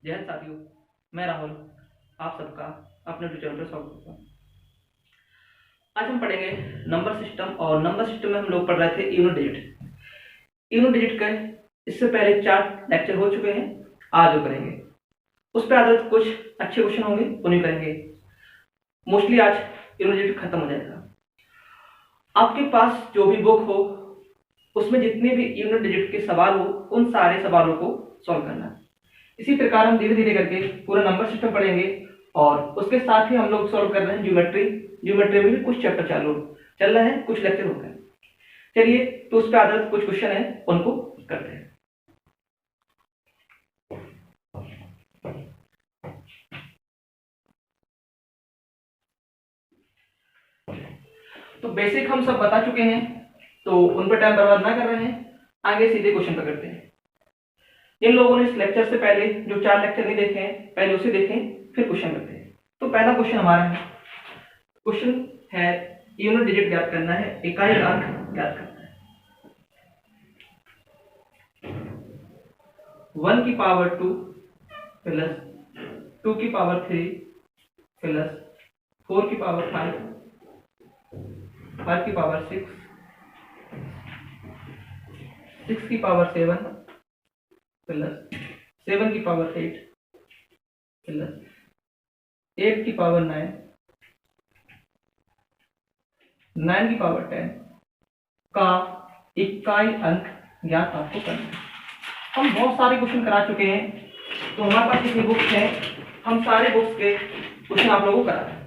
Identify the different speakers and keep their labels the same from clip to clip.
Speaker 1: जय हिंद साथियों, मैं राहुल आप सबका अपने ट्यूटोरियल पर स्वागत करता हूँ। आज हम पढ़ेंगे नंबर सिस्टम और नंबर सिस्टम में हम लोग पढ़ रहे थे यूनिट डिजिट। यूनिट डिजिट का इससे पहले 4 लेक्चर हो चुके हैं, आज वो करेंगे। उस पर आधारित कुछ अच्छे क्वेश्चन होंगे, उन्हें करेंगे। मोस्टली आज यूनिट डिजिट खत्म हो जाएगा। आपके पास जो भी बुक हो उसमें जितने भी यूनिट डिजिट के सवाल हो उन सारे सवालों को सॉल्व करना है। इसी प्रकार हम धीरे धीरे करके पूरा नंबर सिस्टम पढ़ेंगे और उसके साथ ही हम लोग सॉल्व कर रहे हैं ज्योमेट्री में भी कुछ चैप्टर चल रहे हैं, कुछ लेक्चर हो गए। चलिए तो उस पर आधारित कुछ क्वेश्चन है उनको करते हैं। तो बेसिक हम सब बता चुके हैं, तो उन पर टाइम बर्बाद ना कर रहे हैं, आगे सीधे क्वेश्चन पर करते हैं। जिन लोगों ने इस लेक्चर से पहले जो 4 लेक्चर नहीं देखे हैं पहले उसे देखें, फिर क्वेश्चन करते हैं। तो पहला क्वेश्चन हमारा है, क्वेश्चन है यूनिट डिजिट ज्ञात करना है, इकाई अंक ज्ञात करना है। 1 की पावर 2 प्लस 2 की पावर 3 प्लस 4 की पावर 5 5 की पावर 6 6 की पावर 7 प्लस 7 की पावर 8 प्लस 8 की पावर 9 9 की पावर 10 का इकाई अंक ज्ञात आपको करना है। हम बहुत सारे क्वेश्चन करा चुके हैं, तो हमारे पास जितनी बुक्स हैं हम सारे बुक्स के क्वेश्चन आप लोगों को करा रहे हैं।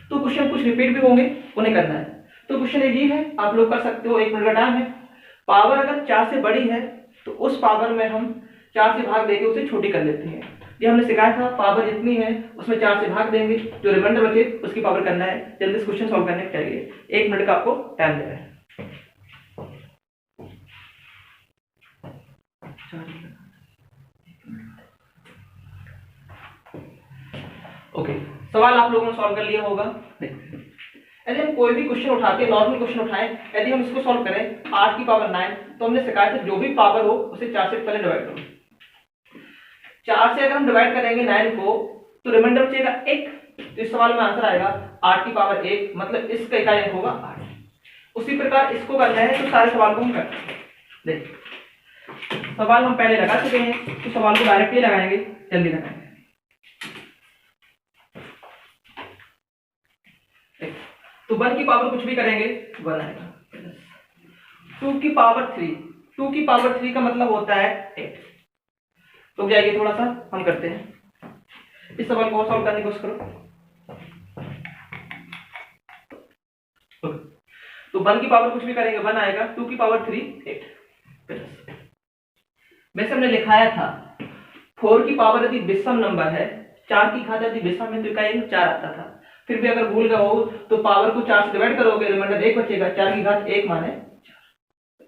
Speaker 1: तो क्वेश्चन कुछ रिपीट भी होंगे, उन्हें करना है। तो क्वेश्चन ये है, आप लोग कर सकते हो, 1 मिनट का टाइम है। पावर अगर 4 से बड़ी है तो उस पावर में हम 4 से भाग देके उसे छोटी कर लेते हैं। ये हमने सिखाया था, पावर जितनी है उसमें 4 से भाग देंगे, जो रिमाइंडर बचे उसकी पावर करना है। जल्दी से क्वेश्चन सॉल्व करने चाहिए, 1 मिनट का आपको टाइम दे रहा है। ओके, सवाल आप लोगों ने सॉल्व कर लिया होगा। यदि हम कोई भी क्वेश्चन उठाते हैं, नॉर्मल क्वेश्चन उठाएं, यदि हम इसको सॉल्व करें 8 की पावर 9, तो हमने सिखाया था जो भी पावर हो उसे 4 से पहले डिवाइड करो। 4 से अगर हम डिवाइड करेंगे 9 को तो रिमाइंडर बचेगा 1। तो इस सवाल में आंसर आएगा 8 की पावर 1, मतलब इसका इकाई अंक होगा 8। उसी प्रकार इसको करना है, तो सारे सवाल को हम करते हैं। देखिए सवाल हम पहले लगा चुके हैं, तो सवाल को डायरेक्टली लगाएंगे, जल्दी लगाएंगे। तो 1 की पावर कुछ भी करेंगे 1 आएगा। 2 की पावर 3, 2 की पावर 3 का मतलब होता है 8। रुक जाइए थोड़ा सा, हम करते हैं। इस सवाल को सॉल्व करने की कोशिश करो। तो 1 की पावर कुछ भी करेंगे 1 आएगा। 2 की पावर 3 8। वैसे हमने लिखाया था 4 की पावर यदि विषम नंबर है, 4 की घात यदि विषम है तो इकाई अंक 4 आता था। फिर भी अगर भूल गए हो तो पावर को 4 से डिवाइड करोगे, रिमाइंडर 1 बचेगा। 4 की घात 1 माने 4।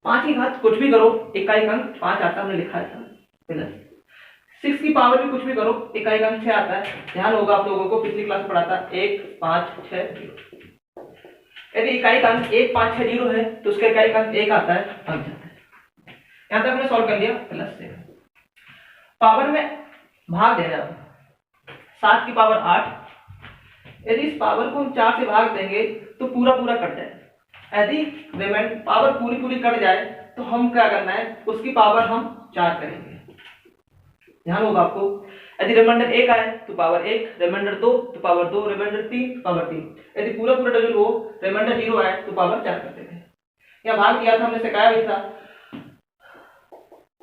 Speaker 1: 5 की घात कुछ भी करो, इकाई अंक 5 आता, हमने लिखाया था। प्लस 6 की पावर भी कुछ भी करो, इकाई अंक 6 आता है। ध्यान होगा आप लोगों को, पिछली क्लास में पढ़ा था 1 5 6 0। यदि इकाई अंक 1 5 6 0 है तो उसका इकाई अंक 1 आता है, अंक जाता है। यहां तक हमने सॉल्व कर लिया। प्लस से पावर में भाग देना, 7 की पावर 8। यदि इस पावर को हम 4 से भाग देंगे तो पूरा कट जाए। यदि रिमाइंडर पावर पूरी कट जाए तो हम क्या करना है, उसकी पावर हम 4 करेंगे। ध्यान होगा आपको, यदि रिमाइंडर 1 आए तो पावर 1, रिमाइंडर 2 तो पावर 2, रिमाइंडर 3 तो पावर 3। यदि पूरा डबल हो, रिमाइंडर 0 आए तो पावर 4 करते थे। यहाँ भाग किया था, हमने सिखाया भी था।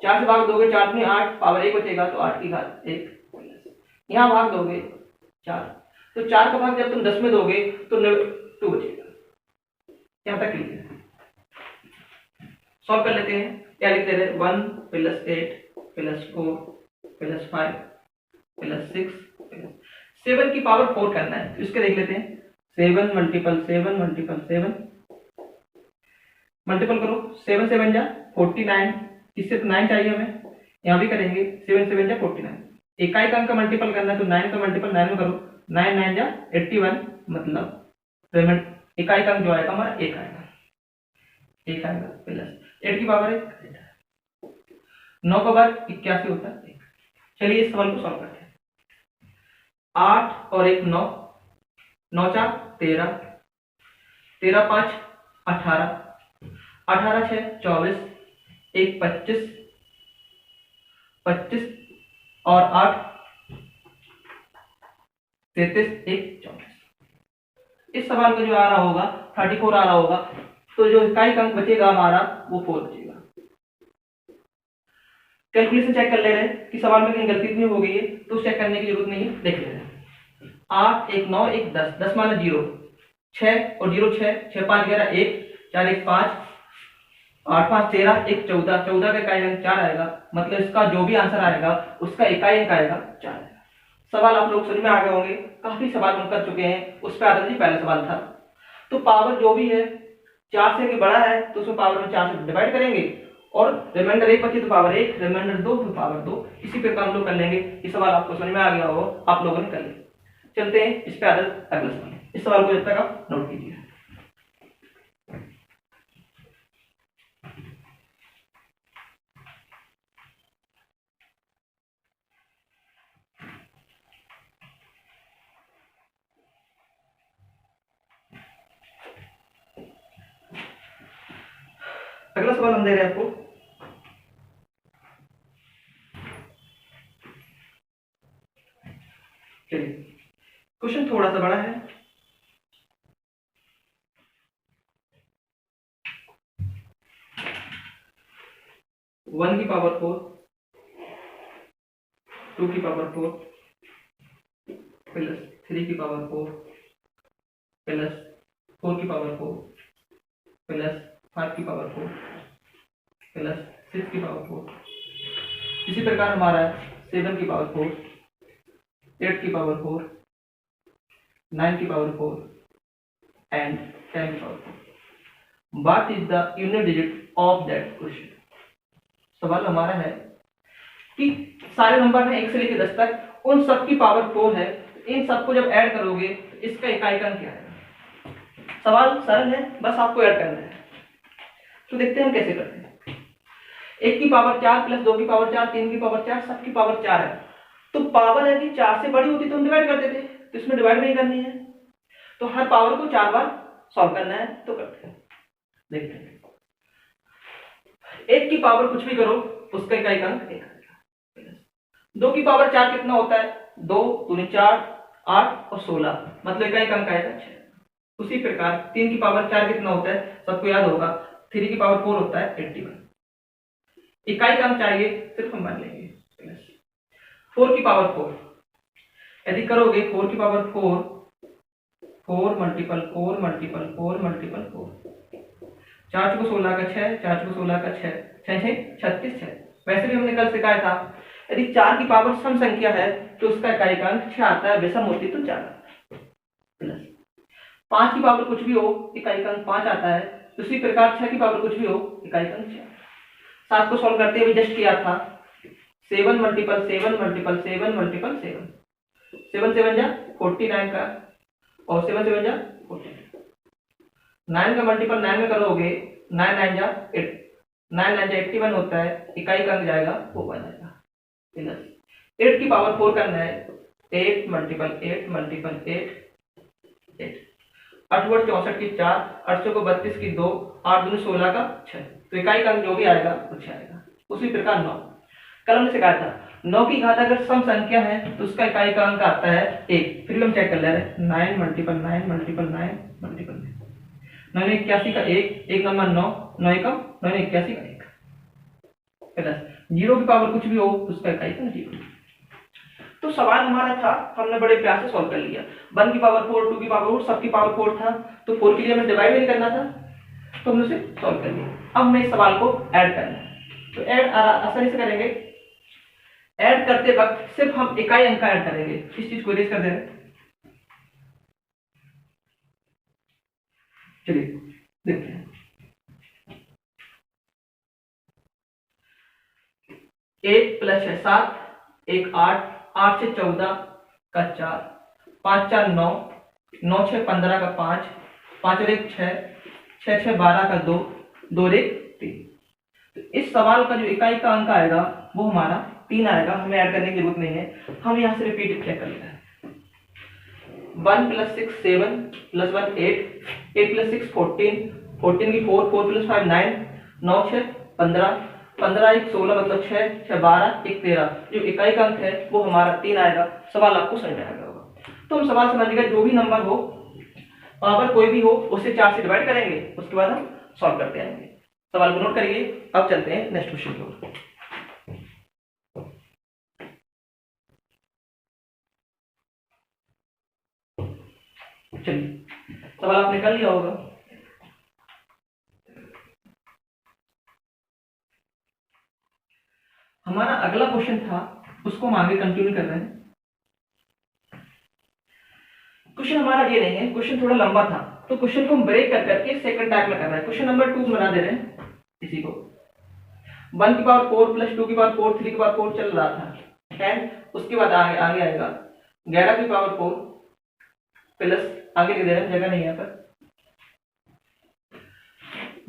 Speaker 1: 4 से भाग दोगे 4 में 8, पावर 1 बचेगा तो 8 की घात 1। यहाँ भाग दोगे 4, तो 4 का भाग जब तुम 10 में दोगे तो 2 बचेगा। यहाँ तक क्लियर है। सॉल्व कर लेते हैं। क्या लिखते हैं, 1 प्लस 8 प्लस 4 प्लस 5 प्लस 6 7 की पावर 4 करना है। तो इसके देख लेते हैं, 7 मल्टीपल 7 मल्टीपल 7 मल्टीपल करो, 7 7 जा 49। इससे तो 9 चाहिए हमें, यहाँ भी करेंगे 7 7 जा 49। इकाई का अंक का मल्टीपल करना है तो 9 का मल्टीपल 9 में करो, 9 9 जा 81, मतलब पेमेंट इकाई का अंक जो आएगा हमारा 1 आएगा, 1 आएगा। प्लस 8 की पावर 1, 9 का वर्ग 81 होता है। चलिए इस सवाल को सॉल्व करते हैं। 8 और 1 9, 9 4 13, 13 5 18, 18 6 24, 1 25, 25 और 8 33, 1 34। इस सवाल का जो आ रहा होगा 34 आ रहा होगा, तो जो इकाई अंक बचेगा हमारा वो 4 बचेगा। कैलकुलेशन चेक कर ले रहे हैं कि सवाल में कहीं गलती नहीं हो गई है, तो चेक करने की जरूरत नहीं है, देख ले रहे हैं। 8 1 9 1 10, 10 माना 0, 6 और 0 6, 6 5 11 1, 4 1 5, 8 5 13, 1 14, 14 का इकाई अंक 4 आएगा, मतलब इसका जो भी आंसर आएगा उसका इकाई अंक आएगा 4 आएगा। सवाल आप लोग समझ में आ गए होंगे, काफी सवाल हम कर चुके हैं। उस पर आधारित पहला सवाल था। तो पावर जो भी है 4 से बड़ा है तो उसमें पावर में 4 से डिवाइड करेंगे, और रिमाइंडर 1 बची तो पावर 1, रिमाइंडर 2 तो पावर 2। इसी प्रकार हम लोग कर लेंगे। इस सवाल आपको समझ में आ गया हो, आप लोगों ने कर लिया। चलते हैं इस पे आधारित अगला सवाल। इस सवाल को जब तक आप नोट कीजिए। अगला सवाल हम दे रहे हैं आपको। चलिए, क्वेश्चन थोड़ा सा बड़ा है। वन की पावर 4, 2 की पावर 4 प्लस 3 की पावर 4 प्लस 4 की पावर 4 प्लस 5 की पावर 4 प्लस 6 की पावर 4। इसी प्रकार हमारा 7 की पावर 4, 8 की पावर 4, 9 की पावर 4 एंड 10 की power 4। What is the unit digit of that question. सवाल हमारा है कि सारे नंबर हैं 1 से लेकर 10 तक, उन सब की पावर 4 है, इन सबको जब ऐड करोगे तो इसका इकाई अंक क्या है। सवाल सरल है, बस आपको ऐड करना है। तो देखते हैं हम कैसे करते हैं। 1 की पावर 4 प्लस 2 की पावर 4, 3 की पावर 4, सब की पावर 4 है। तो पावर है कि 4 से बड़ी होती तो हम डिवाइड करते थे, तो इसमें डिवाइड नहीं करनी है, तो हर पावर को 4 बार सॉल्व करना है। तो करते हैं, देखते हैं। 1 की पावर कुछ भी करो उसका इकाई अंक 1 आएगा। 2 की पावर 4 कितना होता है, 2 दूनी 4, 8 और 16, मतलब इकाई अंक आएगा 6। उसी प्रकार 3 की पावर 4 कितना होता है, सबको याद होगा, 3 की पावर 4 होता है 81। इकाई अंक चाहिए सिर्फ हम मान लेंगे 4 की पावर 4, यदि करोगे 4 की पावर 4, 4 मल्टीपल 4 मल्टीपल 4 मल्टीपल 4, 4 को 16 का 6, 4 को 16 का 6, 6 6 36 6। वैसे भी हमने कल सिखाया था, यदि 4 की पावर सम संख्या है तो उसका इकाई अंक 6 आता है, विषम होती तो 4 प्लस 5 की पावर कुछ भी हो इकाई अंक 5 आता है। उसी प्रकार 6 की पावर कुछ भी हो इकाई अंक 6। 7 को सॉल्व करते हुए जस्ट किया था, 7 मल्टीपल 7 मल्टीपल 7 मल्टीपल 7, 7 7 जा 49 का, और 7 7 जा 49। 9 का मल्टीपल 9 में करोगे, 9 9 जा 8, 9 9 जा 81 होता है, इकाई अंक जाएगा वो बन जाएगा प्लस 8 की पावर 4 करना है, 8 मल्टीपल 8 मल्टीपल 8 8, 8 वर्ड 64 की 4, 800 को 32 की 2, 8 दूनी 16 का 6, तो इकाई अंक जो भी आएगा वो 6 आएगा। उसी प्रकार 9, कल हमने सिखाया था 9 की घात अगर सम संख्या है तो उसका इकाई का अंक आता है 1। फिर हम चेक कर ले रहे हैं, 9 मल्टीपल 9 मल्टीपल 9 मल्टीपल 9 81 का 1, 1 नंबर 9, 9 का 9 81 का 1 प्लस 0 की पावर कुछ भी हो उसका इकाई का 0। तो सवाल हमारा था, हमने बड़े प्यार से सॉल्व कर लिया। 1 की पावर 4, 2 की पावर 4, सबकी पावर 4 था, तो 4 के लिए हमें डिवाइड नहीं करना था, तो हमने उसे सॉल्व कर लिया। अब हमें इस सवाल को ऐड करना है, तो ऐड आसानी से करेंगे। ऐड करते वक्त सिर्फ हम इकाई अंक ऐड करेंगे। इस चीज को इरेज कर देंगे। चलिए देखते हैं। 1 प्लस 6 7, 1 8, 8 से 14 का 4, 5 4 9, 9 6 15 का 5, 5 और 1 6, 6 6 12 का 2, 2 और 1 3। तो इस सवाल का जो इकाई का अंक आएगा वो हमारा 3 आएगा, हमें ऐड करने की जरूरत नहीं है, हम यहाँ से रिपीट चेक कर लेते हैं। 1 + 6 7 + 1 8, 8 + 6 14, 14 की 4, 4 + 5 9, 9 6 15, 15 1 16 मतलब 6, 6 12 1 13। जो इकाई का अंक है वो हमारा 3 आएगा। सवाल आपको समझ में आएगा होगा। तो हम सवाल समझ गए, जो भी नंबर हो पावर कोई भी हो उसे 4 से डिवाइड करेंगे, उसके बाद हम सॉल्व करते आएंगे। सवाल को नोट करिए। अब चलते हैं नेक्स्ट क्वेश्चन की ओर। चलिए, सवाल आपने कर लिया होगा। हमारा अगला क्वेश्चन था, उसको हम आगे कंटिन्यू कर रहे हैं। क्वेश्चन हमारा ये नहीं है, क्वेश्चन थोड़ा लंबा था, तो क्वेश्चन को हम ब्रेक कर करके सेकंड टाइप में कर रहे हैं। क्वेश्चन नंबर 2 बना दे रहे हैं इसी को। 1 की पावर 4 + 2 की पावर 4, 3 की पावर 4 चल रहा था, एंड उसके बाद आगे आएगा 11 की पावर 4 प्लस, आगे लिख दे रहे हैं, जगह नहीं है यहाँ पर,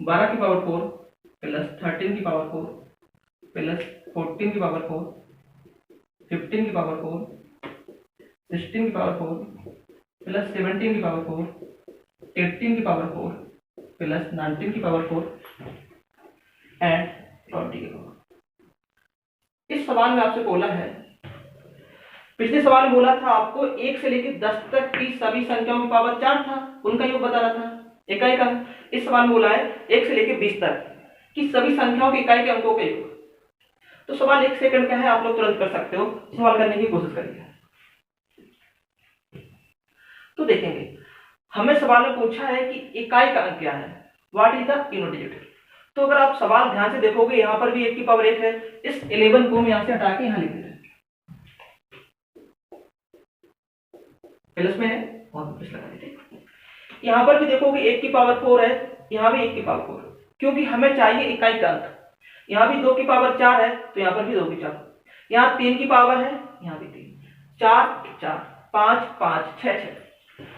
Speaker 1: 12 की पावर 4 प्लस 13 की पावर 4 प्लस 14 की पावर 4, 15 की पावर 4, 16 की पावर 4 प्लस 17 की पावर 4, 18 की पावर 4 प्लस 19 की पावर 4 एंड 20 की पावर। इस सवाल में आपसे बोला है, पिछले सवाल में बोला था आपको 1 से लेकर 10 तक की सभी संख्याओं की पावर 4 था, उनका योग बताना था, इकाई का। इस सवाल में बोला है 1 से लेकर 20 तक की सभी संख्याओं की इकाई के अंकों के योग। तो सवाल 1 सेकंड का है, आप लोग तुरंत कर सकते हो, सवाल करने की कोशिश करिए। तो देखेंगे, हमें सवाल में पूछा है कि इकाई का अंक क्या है, what is the unit digit. तो अगर आप सवाल ध्यान से देखोगे, यहां पर भी 1 की पावर 1 है, इस 11 को हम यहां से हटा के यहां लिख देते हैं, प्लस में है और प्लस लगा देते। यहां पर भी देखोगे 1 की पावर 4 है, यहां भी 1 की पावर 4, क्योंकि हमें चाहिए इकाई का अंक। यहां भी 2 की पावर 4 है, तो यहां पर भी 2 की 4, यहां 3 की पावर है, यहां भी 3, 4 4 5 5 6 6,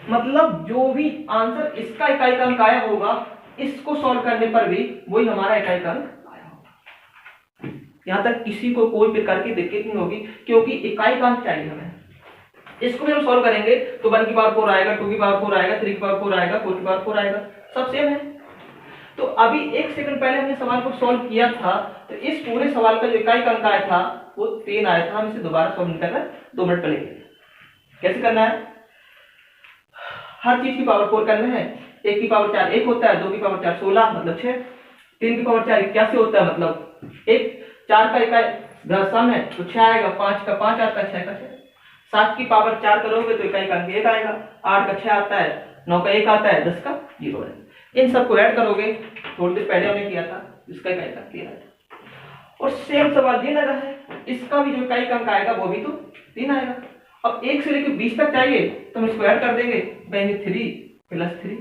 Speaker 1: मतलब जो भी आंसर इसका इकाई का अंक आया होगा, इसको सॉल्व करने पर भी वही हमारा इकाई का अंक आया होगा। यहां तक किसी को कोई प्रकार की दिक्कत नहीं होगी, क्योंकि इकाई का अंक चाहिए हमें। इसको भी हम सॉल्व करेंगे तो 1 की पावर 4 आएगा, 2 की पावर 4 आएगा, 3 की पावर 4 आएगा, 4 की पावर 4 आएगा, सब सेम है। तो अभी 1 सेकंड पहले हमने सवाल को सॉल्व किया था, तो इस पूरे सवाल का जो इकाई का अंक आया था वो 3 आया था। हम इसे दोबारा सॉल्व नहीं कर रहे, 2 मिनट पहले कैसे करना है, हर चीज की पावर 4 करना है। 1 की पावर 4 1 होता है, 2 की पावर 4 16 मतलब 6, 3 की पावर 4 81 होता है मतलब 1, 4 का इकाई सम है तो 6 आएगा, 5 का 5 आता है, 6 का 6, 7 की पावर 4 करोगे तो इकाई का अंक 1 आएगा, 8 का 6 आता है, 9 का 1 आता है, 10 का 0 है। इन सबको ऐड करोगे, थोड़ी देर पहले हमने किया था, इसका इकाई का 3 आएगा। और सेम सवाल ये लगा है, इसका भी जो इकाई का अंक आएगा वो भी तो 3 आएगा। अब 1 से लेकर 20 तक चाहिए तो हम इसको ऐड कर देंगे, 3 + 3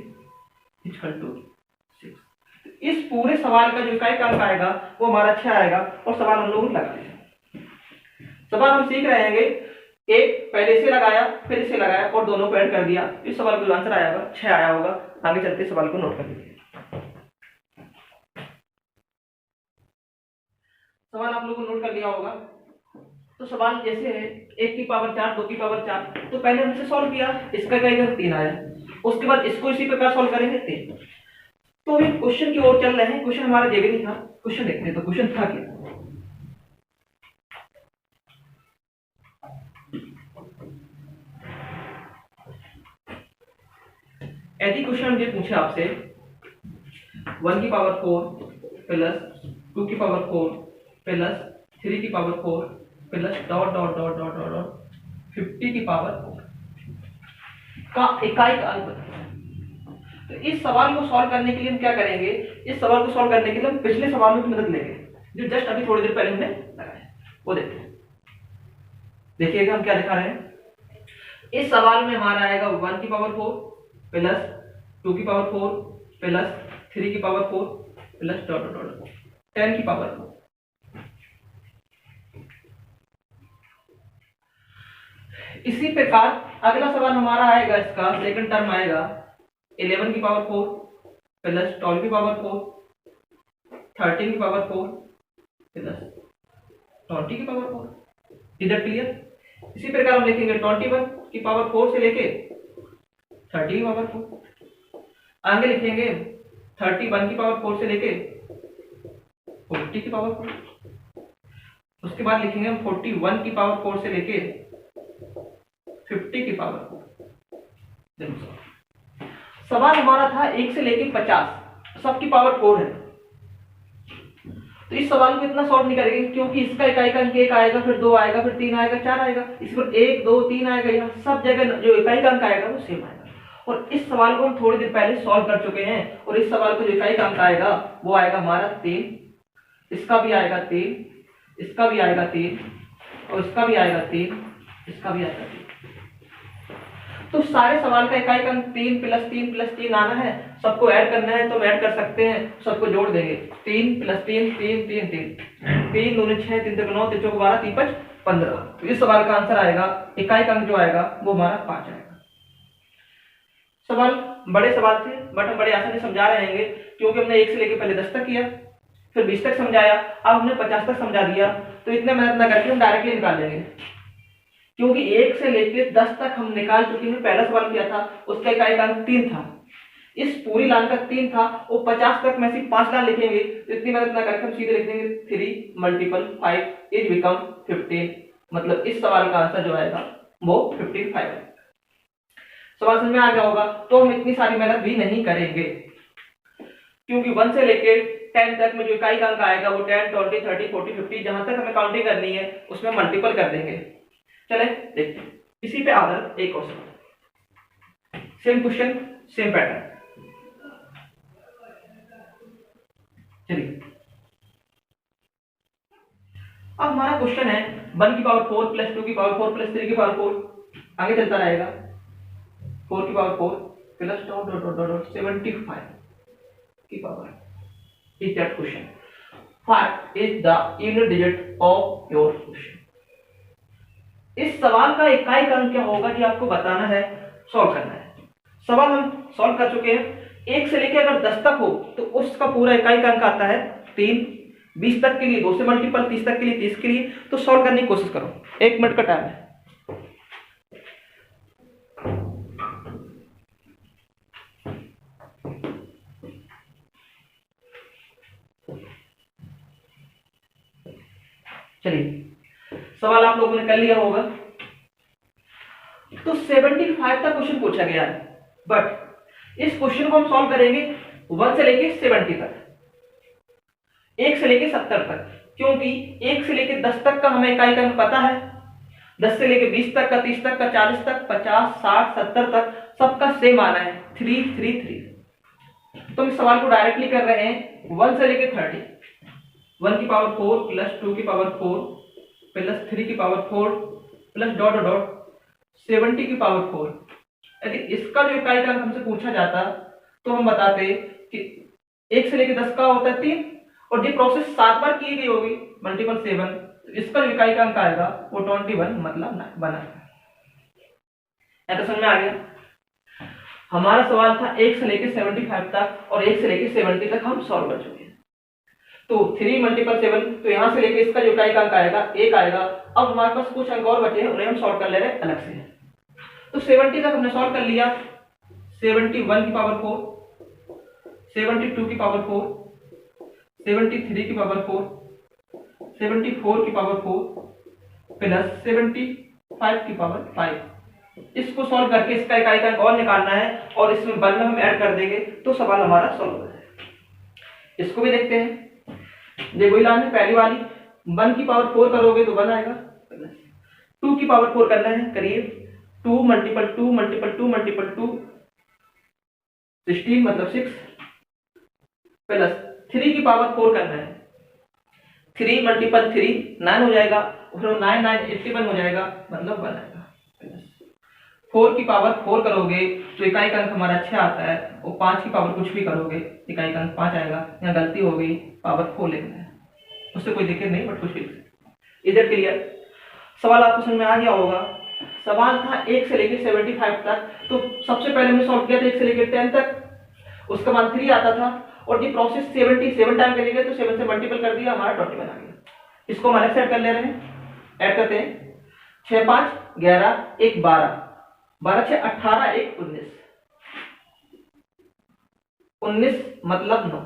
Speaker 1: = 6। इस पूरे सवाल का जो इकाई का अंक आएगा वो हमारा 6 आएगा। और सवाल हम लोग लगा देंगे। सवाल हम सीख रहे हैं, एक पहले से लगाया फिर इसे लगाया और दोनों को ऐड कर दिया, इस सवाल का जो आंसर आया होगा 6 आया होगा। आगे चलते सवाल को नोट कर लीजिए। सवाल आप लोगों ने नोट कर लिया होगा। तो सवाल जैसे है 1 की पावर 4, 2 की पावर 4, तो पहले हमने सॉल्व किया, इसका क्या 3 आया, उसके बाद इसको इसी प्रकार सॉल्व करेंगे 3। तो अभी क्वेश्चन की ओर चल रहे हैं। क्वेश्चन हमारा ये भी नहीं था, क्वेश्चन देखते हैं। तो क्वेश्चन था क्या, यदि क्वेश्चन मुझे पूछे आपसे 1 की पावर 4 प्लस 2 की पावर 4 प्लस 3 की power 4 plus dot dot dot dot dot dot 50 की पावर 4 का इकाई का अंक बताइए। तो इस सवाल को सॉल्व करने के लिए हम क्या करेंगे, इस सवाल को सॉल्व करने के लिए हम पिछले सवालों की मदद लेंगे, जो जस्ट अभी थोड़ी देर पहले हमने लगाया, वो देखते हैं। देखिएगा हम क्या दिखा रहे हैं। इस सवाल में हमारा आएगा 1 की पावर 4 प्लस 2 की पावर 4 प्लस 3 की power 4 plus dot dot dot 10 की पावर 4। इसी प्रकार अगला सवाल हमारा आएगा, इसका सेकंड टर्म आएगा 11 की पावर 4 प्लस 12 की पावर 4, 13 की पावर 4 प्लस 20 की पावर 4। इधर क्लियर। इसी प्रकार हम लिखेंगे 21 की पावर 4 से लेके 30 की पावर 4। आगे लिखेंगे 31 की पावर 4 से लेके 40 की पावर 4। उसके बाद लिखेंगे हम 41 की पावर 4 से लेके 50 की पावर 4। देखो सवाल हमारा था 1 से लेके 50, सबकी पावर 4 है। तो इस सवाल को इतना सॉल्व नहीं करेंगे क्योंकि इसका इकाई का अंक 1 आएगा, फिर 2 आएगा, फिर 3 आएगा, 4 आएगा। इस पर 1 2 3 आएगा, यहाँ सब जगह जो इकाई का अंक आएगा वो सेम आएगा। और इस सवाल को हम थोड़ी देर पहले सॉल्व कर चुके हैं, और इस सवाल को जो इकाई का अंक आएगा वो आएगा हमारा 3, इसका भी आएगा 3, इसका भी आएगा 3, और इसका भी आएगा 3, इसका भी आएगा 3। तो सारे सवाल का इकाई का अंक 3 + 3 + 3 आना है। सबको ऐड करना है तो हम ऐड कर सकते हैं, सबको जोड़ देंगे। 3 + 3 3 3 3 3 2 6 3 3 9 3 4 12 3 5 15। तो इस सवाल का आंसर आएगा, इकाई का अंक जो आएगा वो हमारा 5 आएगा। सवाल बड़े सवाल थे बट हम बड़े आसानी से समझा रहे हैं क्योंकि हमने 1 से लेकर पहले 10 तक किया, फिर 20 तक समझाया, अब हमने 50 तक समझा दिया। तो इतने मेहनत ना करके हम डायरेक्टली निकाल लेंगे, क्योंकि 1 से लेकर 10 तक हम निकाल चुके हैं। पहला सवाल किया था उसका इकाई का अंक 3 था, इस पूरी लाइन का 3 था, वो 50 तक में सिर्फ 5 लाइन लिखेंगे। तो इतनी मेहनत ना करके हम सीधे लिख देंगे 3 × 5 इज बिकम 15। मतलब इस सवाल का आंसर जो आएगा वो 55 है। सवाल समझ में आ गया होगा। तो हम इतनी सारी मेहनत भी नहीं करेंगे, क्योंकि 1 से लेकर 10 तक में जो इकाई का अंक आएगा वो 10 20 30 40 50 जहां तक हमें काउंटिंग करनी है उसमें मल्टीपल कर देंगे। चले देखते हैं। इसी पे आधारित एक और सवाल, सेम क्वेश्चन सेम पैटर्न। चलिए अब हमारा क्वेश्चन है 1 की पावर 4 + 2 की पावर 4 + 3 की पावर 4 आगे चलता रहेगा। 4 की पावर 4 + 75 की power is that question. What is the unit digit of your question? इस सवाल का इकाई का अंक क्या होगा ये आपको बताना है, सॉल्व करना है। सवाल हम सॉल्व कर चुके हैं। 1 से लेकर अगर 10 तक हो तो उसका पूरा इकाई का अंक आता है 3, 20 तक के लिए 2 से मल्टीपल, 30 तक के लिए 30 के लिए। तो सॉल्व करने की कोशिश करो, 1 मिनट का टाइम है। चलिए सवाल आप लोगों ने कर लिया होगा। तो 75 का क्वेश्चन पूछा गया है, बट इस क्वेश्चन को हम सॉल्व करेंगे 1 से लेके 70 तक, 1 से लेके 70 तक, क्योंकि 1 से लेके 10 तक का हमें इकाई का अंक पता है, 10 से लेके 20 तक का, 30 तक का, 40 तक, 50 60 70 तक सबका सेम आना है 3 3 3। तो हम इस सवाल को डायरेक्टली कर रहे हैं 1 से लेके 30। 1 की पावर 4 + 2 की पावर 4 + 3 की पावर 4 + डॉट डॉट 70 की पावर 4। यदि इसका जो इकाई का अंक हमसे पूछा जाता तो हम बताते कि 1 से लेके 10 का होता है 3, और ये प्रोसेस 7 बार की गई होगी मल्टीपल 7, तो इसका जो इकाई का अंक आएगा वो 21 मतलब 9 बना। तो समझ में आ गया। हमारा सवाल था 1 से लेके 75 तक, और 1 से लेके 70 तक हम सॉल्व कर चुके हैं। तो 3 × 7, तो यहां से लेके इसका जो इकाई का अंक आएगा 1 आएगा। अब हमारे पास कुछ अंक और बचे हैं, उन्हें हम सॉल्व कर ले रहे हैं अलग से। तो 70 तक हमने सॉल्व कर लिया। 71 की पावर 4, 72 की पावर 4, 73 की पावर 4, 74 की पावर 4 + 75 की पावर 5। इसको सॉल्व करके इसका इकाई का अंक और निकालना है, और इसमें 1 में हम ऐड कर देंगे तो सवाल हमारा सॉल्व हो जाएगा। इसको भी देखते हैं। ये वही लाइन है पहली वाली। 1 की पावर 4 करोगे तो 1 आएगा, 2 की पावर 4 करना है, करिए 2 × 2 × 2 × 2 16 मतलब 6 + 3 की पावर 4 करना है, 3 × 3 9 हो जाएगा, और 9 9 81 हो जाएगा मतलब 1 आएगा। 4 की पावर 4 करोगे तो इकाई का अंक हमारा 6 आता है, और 5 की पावर कुछ भी करोगे इकाई का अंक 5 आएगा। यहाँ गलती हो गई, पावर 4 लिखना है, उससे कोई दिक्कत नहीं, बट कुछ भी इधर क्लियर। सवाल आपको समझ में आ गया होगा। सवाल था 1 से लेकर 75 तक, तो सबसे पहले हमने सॉल्व किया था 1 से लेकर 10 तक, उसका मान 3 आता था, और ये प्रोसेस 77 टाइम करेंगे तो 7 से मल्टीपल कर दिया, हमारा 21 आ गया। इसको हम अलग से ऐड कर ले रहे हैं, ऐड करते हैं। 6 5 11 1 12, 12 6 18 1 19, 19 मतलब 9।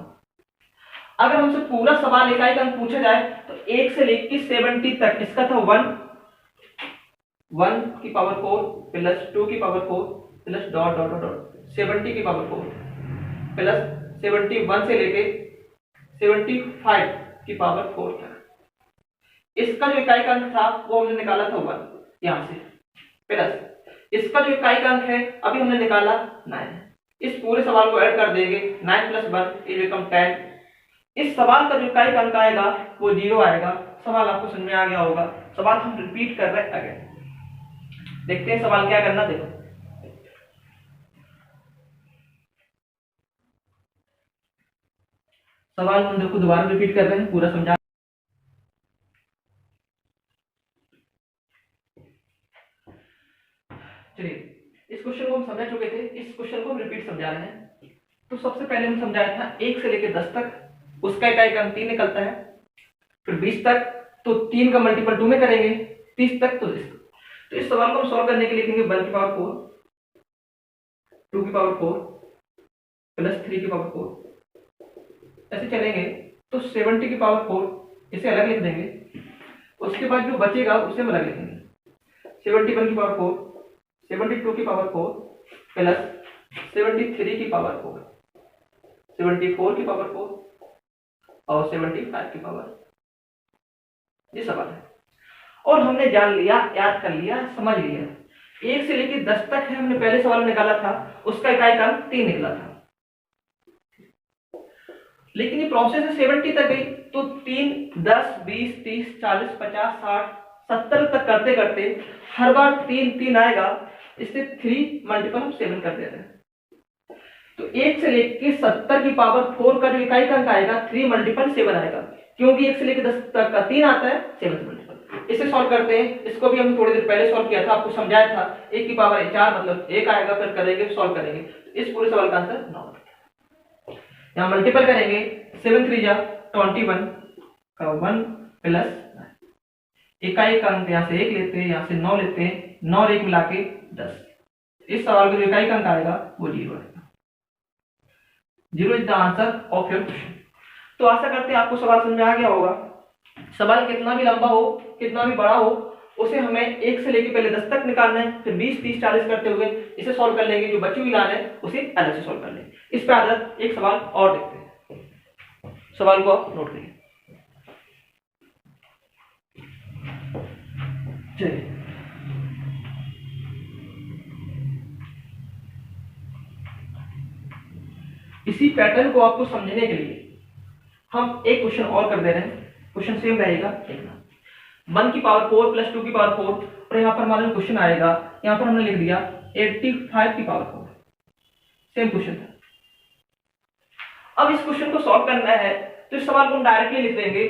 Speaker 1: अगर हमसे पूरा सवाल इकाई का अंक पूछा जाए तो 1 से लेकर 70 तक, इसका था 1 की पावर 4 प्लस 2 की power 4 plus dot dot dot 70 की पावर 4 प्लस 71 से लेके 75 की पावर 4 था। इसका जो इकाई का अंक था वो हमने निकाला था 1 यहां से, प्लस इसका जो इकाई का अंक है अभी हमने निकाला 9। इस पूरे सवाल को ऐड कर देंगे, 9 + 1 इज बिकम 10। इस सवाल का जो इकाई का अंक आएगा वो 0 आएगा। सवाल आपको समझ में आ गया होगा। सवाल हम रिपीट कर रहे हैं अगेन। देखते हैं सवाल क्या करना। देखो सवाल हम देखो दोबारा रिपीट कर रहे हैं, पूरा समझा। चलिए इस क्वेश्चन को हम समझ चुके थे, इस क्वेश्चन को हम रिपीट समझा रहे हैं। तो सबसे पहले हम समझाया था 1 से लेकर 10 तक, उसका इकाई का अंक 3 निकलता है। फिर 20 तक तो 3 का मल्टीपल 2 में करेंगे, 30 तक तो इस सवाल को हम सॉल्व करने के लिए लिखेंगे 1 की पावर 4, 2 की पावर 4 प्लस 3 की पावर 4, ऐसे चलेंगे तो 70 की पावर 4 इसे अलग लिख देंगे। उसके बाद जो बचेगा उसे हम अलग लिखेंगे। 71 की पावर 4, 72 की पावर 4 प्लस 73 की पावर 4, 74 की पावर 4 और 75 की पावर। ये सवाल है और हमने जान लिया, याद कर लिया, समझ लिया। 1 से लेकर 10 तक है, हमने पहले सवाल निकाला था, उसका इकाई का अंक 3 निकला था। लेकिन ये प्रोसेस है 70 तक गई तो 3 10 20 30 40 50 60 70 तक करते करते हर बार 3 3 आएगा, इससे 3 मल्टीपल हम 7 कर दे रहे हैं। तो 1 से लेकर 70 की पावर 4 का जो इकाई का अंक आएगा 3 मल्टीपल 7 आएगा, क्योंकि 1 से लेकर 10 तक का 3 आता है, 7 से मल्टीपल। इसे सॉल्व करते हैं। इसको भी हम थोड़ी देर पहले सॉल्व किया था, आपको समझाया था। 1 की पावर 4 मतलब 1 आएगा, फिर करेंगे सॉल्व करेंगे। इस पूरे सवाल का आंसर 9। यहाँ मल्टीपल करेंगे 7 3 जा 21 का 1 प्लस 9। इकाई का अंक यहाँ से 1 लेते हैं, यहाँ से 9 लेते हैं, 9 और 1 मिला के 10। इस सवाल का जो इकाई का अंक आएगा वो 0 आएगा। 0 is the answer of your question. तो आशा करते हैं आपको सवाल समझ में आ गया होगा। सवाल कितना भी लंबा हो, कितना भी बड़ा हो, उसे हमें 1 से लेकर पहले 10 तक निकालना है, फिर 20 30 40 करते हुए इसे सॉल्व कर लेंगे। जो बची हुई लाइन है उसे अलग से सॉल्व कर लेंगे। इस पे आधारित एक सवाल और देखते हैं। सवाल को आप नोट करिए। चलिए इसी पैटर्न को आपको समझने के लिए हम एक क्वेश्चन और कर दे रहे हैं। क्वेश्चन सेम रहेगा, देखना। 1 की पावर 4 प्लस 2 की पावर 4 और यहाँ पर हमारा क्वेश्चन आएगा, यहाँ पर हमने लिख दिया 85 की पावर 4। सेम क्वेश्चन था। अब इस क्वेश्चन को सॉल्व करना है तो इस सवाल को हम डायरेक्टली लिख देंगे।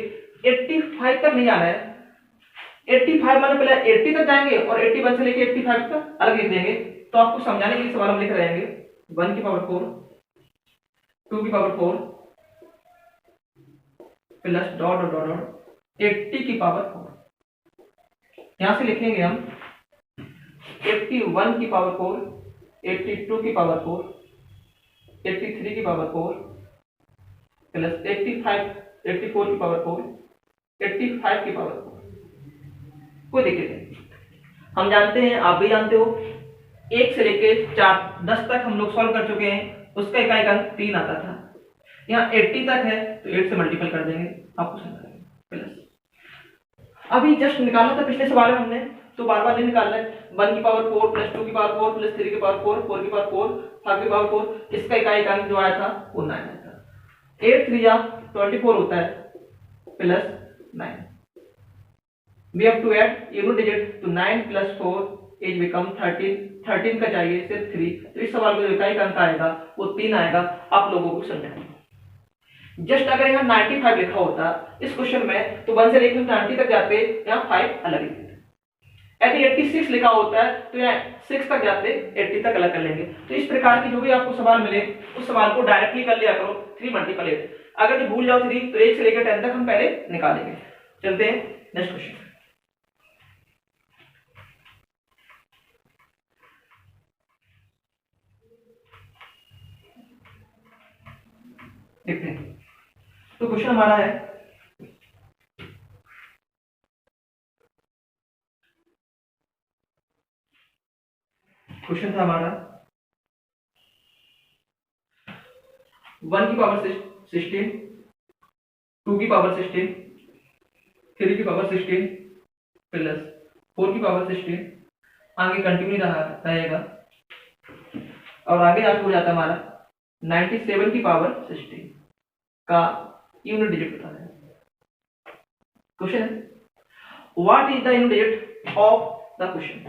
Speaker 1: 85 तक नहीं जाना है। 85 माने पहले 80 तक जाएंगे और 81 से लेके 85 तक अलग लिख देंगे। तो आपको समझाने के लिए सवाल हम लिख रहे हैं 1 की पावर 4, 2 की power 4 plus dot dot dot 80 की पावर 4। यहां से लिखेंगे हम 81 की पावर 4, 82 की पावर 4, 83 की पावर 4 प्लस 84 की पावर 4, 85 की पावर 4। कोई दिक्कत नहीं, हम जानते हैं, आप भी जानते हो। 1 से लेके 10 तक हम लोग सॉल्व कर चुके हैं, उसका इकाई का अंक 3 आता था। यहाँ 80 तक है तो 8 से मल्टीपल कर देंगे, आपको समझ प्लस। अभी जस्ट निकाला था पिछले सवाल में हमने, तो बार बार नहीं निकालना है। 1 की पावर 4 प्लस 2 की पावर 4 प्लस 3 की पावर 4, 4 की पावर 4, 5 की पावर 4, इसका इकाई का अंक जो आया था वो 9 आया था। 8 3 जा 24 होता है plus 9। We have to add unit digit तो 9 + 4 इज बिकम 13। 13 का चाहिए सिर्फ 3। तो इस सवाल में जो इकाई का अंक आएगा वो 3 आएगा। आप लोगों को समझाएंगे। जस्ट अगर यहाँ 95 लिखा होता इस क्वेश्चन में तो 1 से लेकर 90 तक जाते, यहाँ 5 अलग लिखते। यदि 86 लिखा होता है तो यहाँ 6 तक जाते, 80 तक अलग कर लेंगे। तो इस प्रकार की जो भी आपको सवाल मिले उस सवाल को डायरेक्टली कर लिया करो 3 × 8। अगर जो भूल जाओ 3 तो 1 से लेकर 10 तक हम पहले निकालेंगे। चलते हैं नेक्स्ट क्वेश्चन। देखते हैं। तो क्वेश्चन हमारा है, क्वेश्चन था हमारा 1 की पावर 16, 2 की पावर 16, 3 की पावर 16 प्लस 4 की पावर 16, आगे कंटिन्यू रहेगा और आगे जाके हो जाता है हमारा 97 की पावर 16 का यूनिट डिजिट बताना है। क्वेश्चन है what is the unit digit of the question.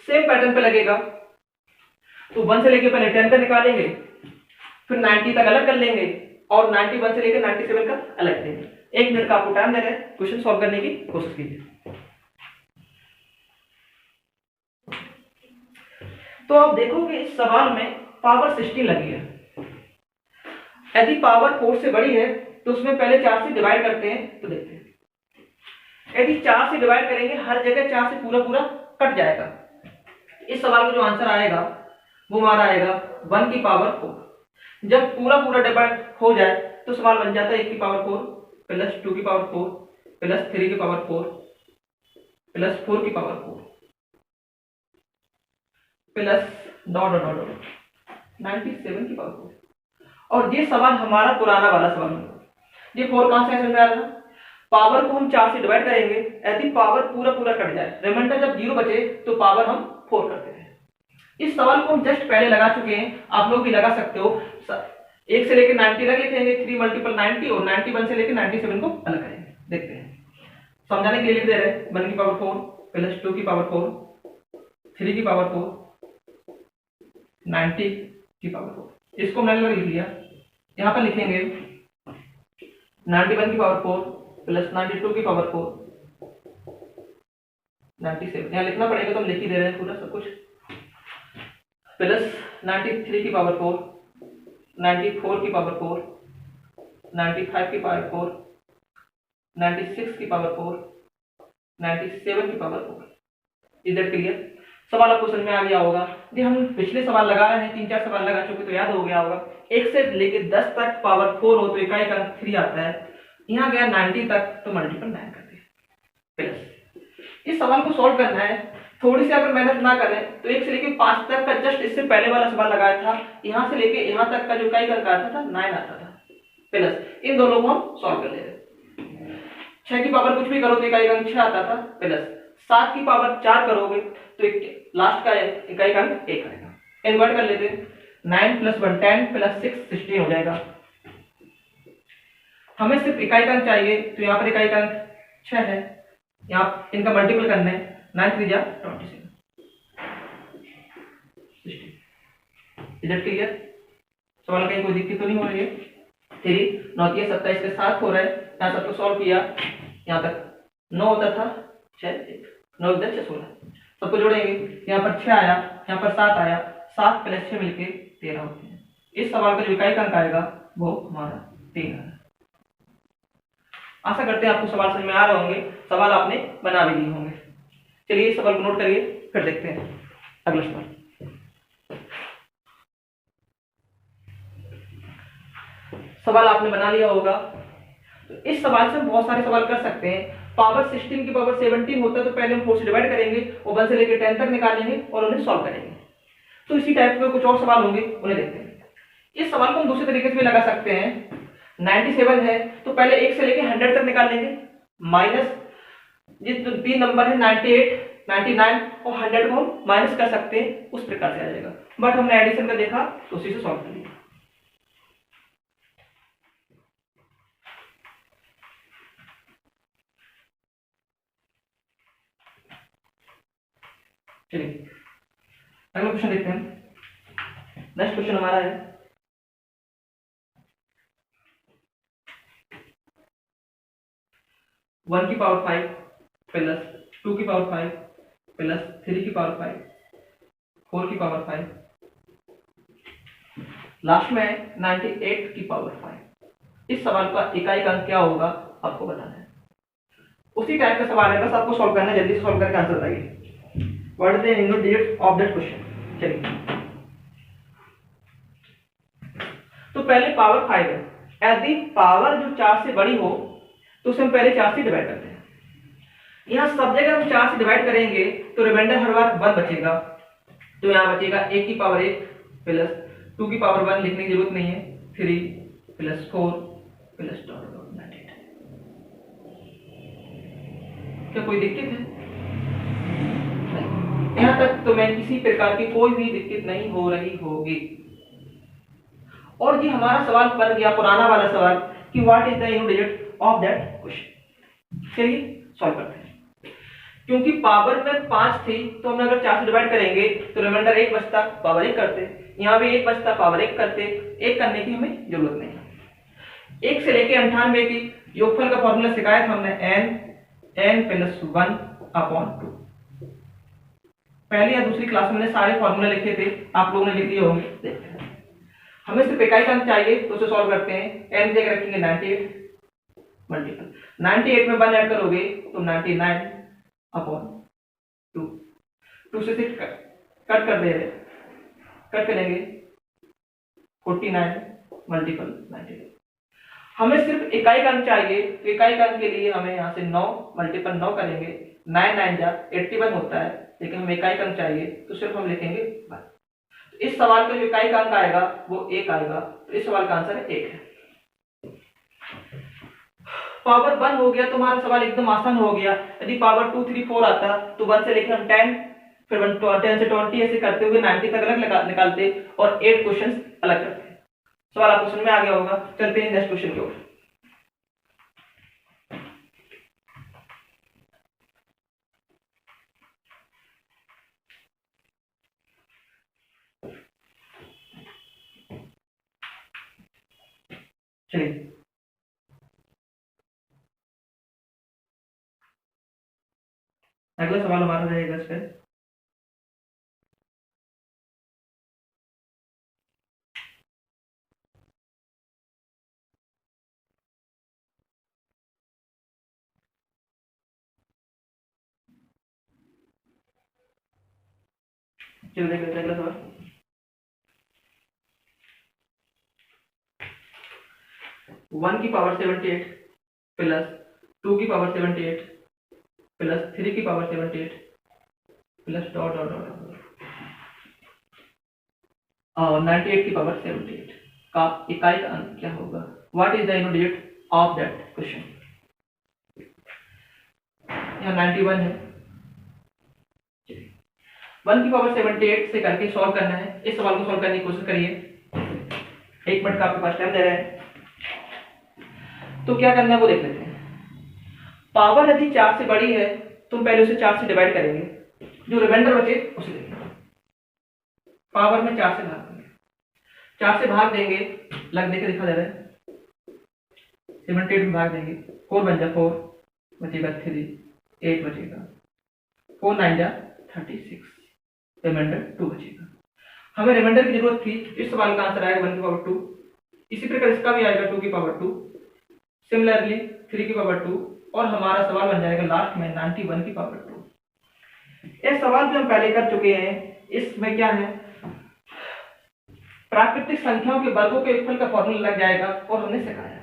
Speaker 1: Same pattern पे लगेगा, तो 1 से लेके पहले 10 का निकालेंगे, फिर 90 तक अलग कर लेंगे और 91 से लेकर 97 का अलग लेंगे। 1 मिनट का आपको टाइम दे रहे हैं, क्वेश्चन सॉल्व करने की कोशिश कीजिए। तो आप देखोगे इस सवाल में पावर 16 लगी है। यदि पावर 4 से बड़ी है तो उसमें पहले 4 से डिवाइड करते हैं, तो देखते हैं। यदि 4 से डिवाइड करेंगे हर जगह 4 से पूरा पूरा कट जाएगा। इस सवाल का जो आंसर आएगा वो हमारा आएगा 1 की पावर 4। जब पूरा पूरा डिवाइड हो जाए तो सवाल बन जाता है 1 की पावर 4 प्लस 2 की पावर 4 प्लस 3 की पावर 4 प्लस 4 की power 4 plus dot dot dot 97 की पावर 4। और ये सवाल हमारा पुराना वाला सवाल है। ये 4 कहां से समझ में आ रहा है? पावर को हम 4 से डिवाइड करेंगे, यदि पावर पूरा पूरा कट जाए, रिमाइंडर जब 0 बचे तो पावर हम 4 करते हैं। इस सवाल को हम जस्ट पहले लगा चुके हैं, आप लोग भी लगा सकते हो। 1 से लेकर 90 तक लिखेंगे, 3 मल्टीपल 90 और 91 से लेकर 97 को अलग करेंगे। देखते हैं, समझाने के लिए लिख दे रहे हैं 1 की पावर 4 प्लस 2 की पावर 4 3 की पावर 4 90 की पावर 4। इसको मैंने लिख लिया। यहाँ पर लिखेंगे 91 की पावर 4 प्लस 92 की पावर 4 97। यहाँ लिखना पड़ेगा तो हम लिख ही दे रहे हैं पूरा सब कुछ। प्लस 93 की पावर 4 94 की पावर 4 95 की पावर 4 96 की पावर 4 97 की पावर 4। इधर क्लियर? सवाल आपको समझ में आ गया होगा। ये हम पिछले सवाल लगा रहे हैं, 3-4 सवाल लगा चुके तो याद हो गया होगा। 1 से लेके 10 तक पावर 4 हो तो इकाई का 3 आता है। यहाँ गया 90 तक तो मल्टीपल 9 करते हैं प्लस। इस सवाल को सॉल्व करना है, थोड़ी सी अगर मेहनत ना करें तो 1 से लेके 5 तक का जस्ट इससे पहले वाला सवाल लगाया था, यहाँ से लेके यहाँ तक का जो इकाई का आता था 9 आता था प्लस। इन दोनों को हम सॉल्व कर ले रहे। 6 की पावर कुछ भी करो तो इकाई का 6 आता था प्लस 7 की पावर 4 करोगे तो लास्ट का इकाई का 1 आएगा। इन्वर्ट कर लेते हैं, 9 प्लस 1 10 प्लस 6 16 हो जाएगा। हमें सिर्फ इकाई का चाहिए तो यहाँ पर इकाई का 6 है, यहाँ इनका मल्टीपल करना है। 9 3 जा 27 इधर क्लियर? सवाल कहीं कोई दिक्कत तो नहीं हो रही है? 3 9 27 के साथ हो रहा है। यहाँ सबको सॉल्व किया, यहाँ तक 9 होता था 6 9 इधर 6 16 सबको जोड़ेंगे। यहाँ पर 6 आया, यहाँ पर 7 आया, 7 प्लस 6 मिलके 13 होते हैं। इस सवाल का जो इकाई का अंक आएगा वो हमारा 13 है। आशा करते हैं आपको सवाल समझ में आ रहे होंगे, सवाल आपने बना भी लिए होंगे। चलिए सवाल को नोट करिए, फिर देखते हैं अगला सवाल। सवाल आपने बना लिया होगा। तो इस सवाल से हम बहुत सारे सवाल कर सकते हैं। पावर 16 की पावर 17 होता है तो पहले हम 4 से डिवाइड करेंगे और 1 से लेकर 10 तक निकालेंगे और उन्हें सॉल्व करेंगे। तो इसी टाइप के कुछ और सवाल होंगे, उन्हें देखते हैं। इस सवाल को हम दूसरे तरीके से भी लगा सकते हैं। 97 है तो पहले 1 से लेकर 100 तक निकाल लेंगे, माइनस जिस 3 नंबर है 98 99 और 100 को हम माइनस कर सकते हैं, उस प्रकार से आ जाएगा। बट हमने एडिशन का देखा तो उसी से सॉल्व कर लिया। चलिए अगला क्वेश्चन देखते हैं। नेक्स्ट क्वेश्चन हमारा है 1 की पावर 5 प्लस 2 की पावर 5 प्लस 3 की पावर 5 4 की पावर 5 लास्ट में 98 की पावर 5। इस सवाल का इकाई का अंक क्या होगा आपको बताना है। उसी टाइप का सवाल है, बस आपको सॉल्व करना है, जल्दी से सॉल्व करके आंसर बताइए। What is the unit digit of that question. चलिए, तो पहले पावर 5 है, यदि पावर जो 4 से बड़ी हो तो उसे हम पहले 4 से डिवाइड करते हैं। यहाँ सब जगह हम 4 से डिवाइड करेंगे तो रिमाइंडर हर बार 1 बचेगा, तो यहाँ बचेगा 1 की पावर 1 प्लस 2 की पावर 1, लिखने की जरूरत नहीं है, 3 प्लस 4 प्लस डॉट डॉट 98। क्या कोई दिक्कत है? यहाँ तक तो मैं किसी प्रकार की कोई भी दिक्कत नहीं हो रही होगी। और ये हमारा सवाल बन गया पुराना वाला सवाल कि what is the unit digit of that question. चलिए सॉल्व करते हैं। क्योंकि पावर में 5 थी तो हम अगर 4 से डिवाइड करेंगे तो रिमाइंडर 1 बचता, पावर 1 करते, यहाँ भी 1 बचता, पावर 1 करते, 1 करने की हमें जरूरत नहीं। 1 से लेके 98 की योगफल का फॉर्मूला सिखाया था हमने, n प्लस 1 अपॉन 2। पहली या दूसरी क्लास में मैंने सारे फॉर्मूले लिखे थे, आप लोगों ने लिख लिए होंगे, देखते हैं। हमें सिर्फ इकाई का अंक चाहिए तो उसे सॉल्व करते हैं। n जगह रखेंगे 98 मल्टीपल 98 में 1 ऐड करोगे तो 99 अपॉन 2 से 6 कट कर दे रहे, कट करेंगे 49 मल्टीपल 98। हमें सिर्फ इकाई का अंक चाहिए, तो इकाई का अंक के लिए हमें यहाँ से 9 मल्टीपल 9 करेंगे, 9 9 जा 81 होता है, लेकिन हमें इकाई का अंक चाहिए तो सिर्फ हम लिखेंगे 1। इस सवाल का जो इकाई का अंक आएगा वो 1 आएगा, तो इस सवाल का आंसर 1 है। पावर 1 हो गया तो हमारा सवाल एकदम आसान हो गया। यदि पावर 2 3 4 आता तो 1 से लेकर हम 10, फिर 10 से 20 ऐसे करते हुए 90 तक अलग निकालते और 8 क्वेश्चंस अलग करते। सवाल आपको समझ में आ गया होगा। चलते हैं नेक्स्ट क्वेश्चन की ओर। चलिए, अगला सवाल हमारा रहेगा इस पर। चलिए देख लेते हैं अगला सवाल। 1 की पावर 78 प्लस 2 की पावर 78 प्लस 3 की power 78 plus dot dot dot 98 की पावर 78 का इकाई का अंक क्या होगा? What is the unit digit of that question. यहाँ 91 है, 1 की पावर 78 से करके सॉल्व करना है। इस सवाल को सॉल्व करने की कोशिश करिए, 1 मिनट का आपके पास टाइम दे रहे हैं। तो क्या करना है वो देख लेते हैं। पावर यदि 4 से बड़ी है तो हम पहले उसे 4 से डिवाइड करेंगे, जो रिमाइंडर बचे उसे देंगे। पावर में 4 से भाग देंगे, 4 से भाग देंगे, लग देके दिखा दे रहे हैं, 78 में भाग देंगे, 4 बन जा 4 बचेगा 3, 8 बचेगा, 4 9 जा 36, रिमाइंडर 2 बचेगा। हमें रिमाइंडर की जरूरत थी, इस सवाल का आंसर आएगा 1 की पावर 2। इसी प्रकार इसका भी आएगा 2 की पावर 2, सिमिलरली 3 की पावर 2, और हमारा सवाल बन जाएगा लास्ट में 91 की पावर 2। ये सवाल भी हम पहले कर चुके हैं। इसमें क्या है, प्राकृतिक संख्याओं के वर्गों के योगफल का फॉर्मूला लग जाएगा और हमने सिखाया।